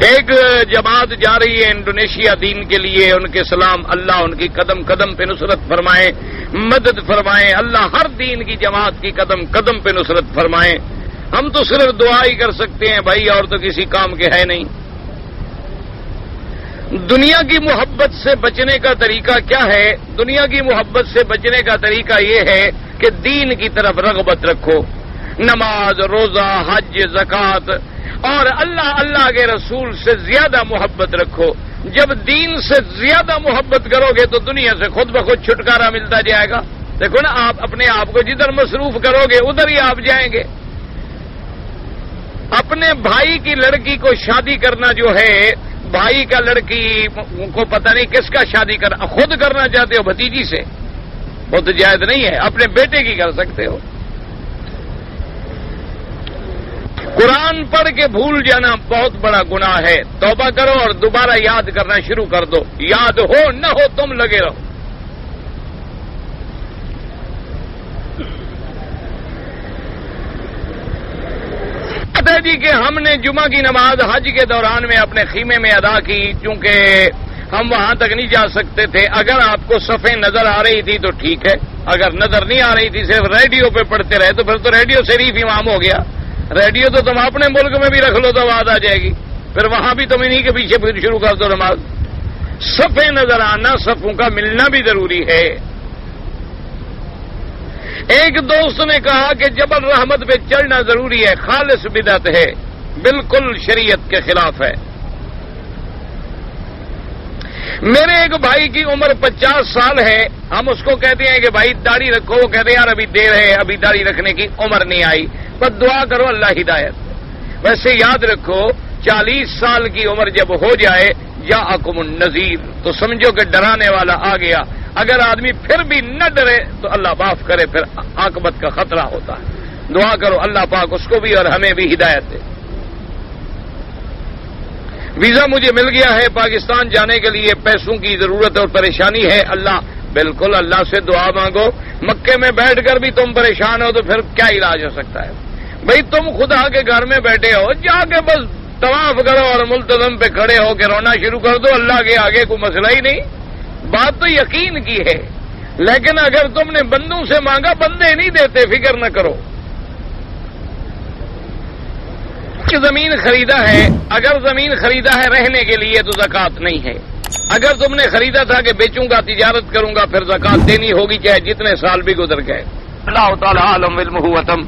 ایک جماعت جا رہی ہے انڈونیشیا دین کے لیے، ان کے سلام، اللہ ان کی قدم قدم پہ نصرت فرمائے، مدد فرمائے، اللہ ہر دین کی جماعت کی قدم قدم پہ نصرت فرمائے۔ ہم تو صرف دعا ہی کر سکتے ہیں بھائی، اور تو کسی کام کے ہے نہیں۔ دنیا کی محبت سے بچنے کا طریقہ کیا ہے؟ دنیا کی محبت سے بچنے کا طریقہ یہ ہے کہ دین کی طرف رغبت رکھو، نماز، روزہ، حج، زکوٰۃ، اور اللہ کے رسول سے زیادہ محبت رکھو۔ جب دین سے زیادہ محبت کرو گے تو دنیا سے خود بخود چھٹکارا ملتا جائے گا۔ دیکھو نا، آپ اپنے آپ کو جدھر مصروف کرو گے ادھر ہی آپ جائیں گے۔ اپنے بھائی کی لڑکی کو شادی کرنا جو ہے، بھائی کا لڑکی کو پتہ نہیں کس کا شادی کرنا، خود کرنا چاہتے ہو بھتیجی سے، وہ تو جائز نہیں ہے، اپنے بیٹے کی کر سکتے ہو۔ قرآن پڑھ کے بھول جانا بہت بڑا گناہ ہے، توبہ کرو اور دوبارہ یاد کرنا شروع کر دو، یاد ہو نہ ہو تم لگے رہو۔ کہتے ہیں جی کہ ہم نے جمعہ کی نماز حج کے دوران میں اپنے خیمے میں ادا کی، چونکہ ہم وہاں تک نہیں جا سکتے تھے۔ اگر آپ کو صفیں نظر آ رہی تھی تو ٹھیک ہے، اگر نظر نہیں آ رہی تھی، صرف ریڈیو پہ پڑھتے رہے تو پھر تو ریڈیو شریف امام ہو گیا۔ ریڈیو تو تم اپنے ملک میں بھی رکھ لو تو آواز آ جائے گی، پھر وہاں بھی تم انہی کے پیچھے پھر شروع کر دو نماز۔ صفیں نظر آنا، صفوں کا ملنا بھی ضروری ہے۔ ایک دوست نے کہا کہ جبل رحمت پہ چڑھنا ضروری ہے، خالص بدعت ہے، بالکل شریعت کے خلاف ہے۔ میرے ایک بھائی کی عمر 50 سال ہے، ہم اس کو کہتے ہیں کہ بھائی داڑھی رکھو، وہ کہتے ہیں یار ابھی دیر ہے، ابھی داڑھی رکھنے کی عمر نہیں آئی، بس دعا کرو اللہ ہدایت۔ ویسے یاد رکھو 40 سال کی عمر جب ہو جائے جاءکم النذیر، تو سمجھو کہ ڈرانے والا آ گیا۔ اگر آدمی پھر بھی نہ ڈرے تو اللہ معاف کرے، پھر عاقبت کا خطرہ ہوتا ہے۔ دعا کرو اللہ پاک اس کو بھی اور ہمیں بھی ہدایت دے۔ ویزا مجھے مل گیا ہے پاکستان جانے کے لیے، پیسوں کی ضرورت اور پریشانی ہے، اللہ بالکل اللہ سے دعا مانگو۔ مکے میں بیٹھ کر بھی تم پریشان ہو تو پھر کیا علاج ہو سکتا ہے؟ بھئی تم خدا کے گھر میں بیٹھے ہو، جا کے بس طواف کرو اور ملتزم پہ کھڑے ہو کے رونا شروع کر دو، اللہ کے آگے کوئی مسئلہ ہی نہیں۔ بات تو یقین کی ہے، لیکن اگر تم نے بندوں سے مانگا، بندے نہیں دیتے، فکر نہ کرو۔ زمین خریدا ہے، اگر زمین خریدا ہے رہنے کے لیے تو زکوٰۃ نہیں ہے۔ اگر تم نے خریدا تھا کہ بیچوں گا، تجارت کروں گا، پھر زکوٰۃ دینی ہوگی چاہے جتنے سال بھی گزر گئے۔ اللہ تعالی عالم علمہ وتم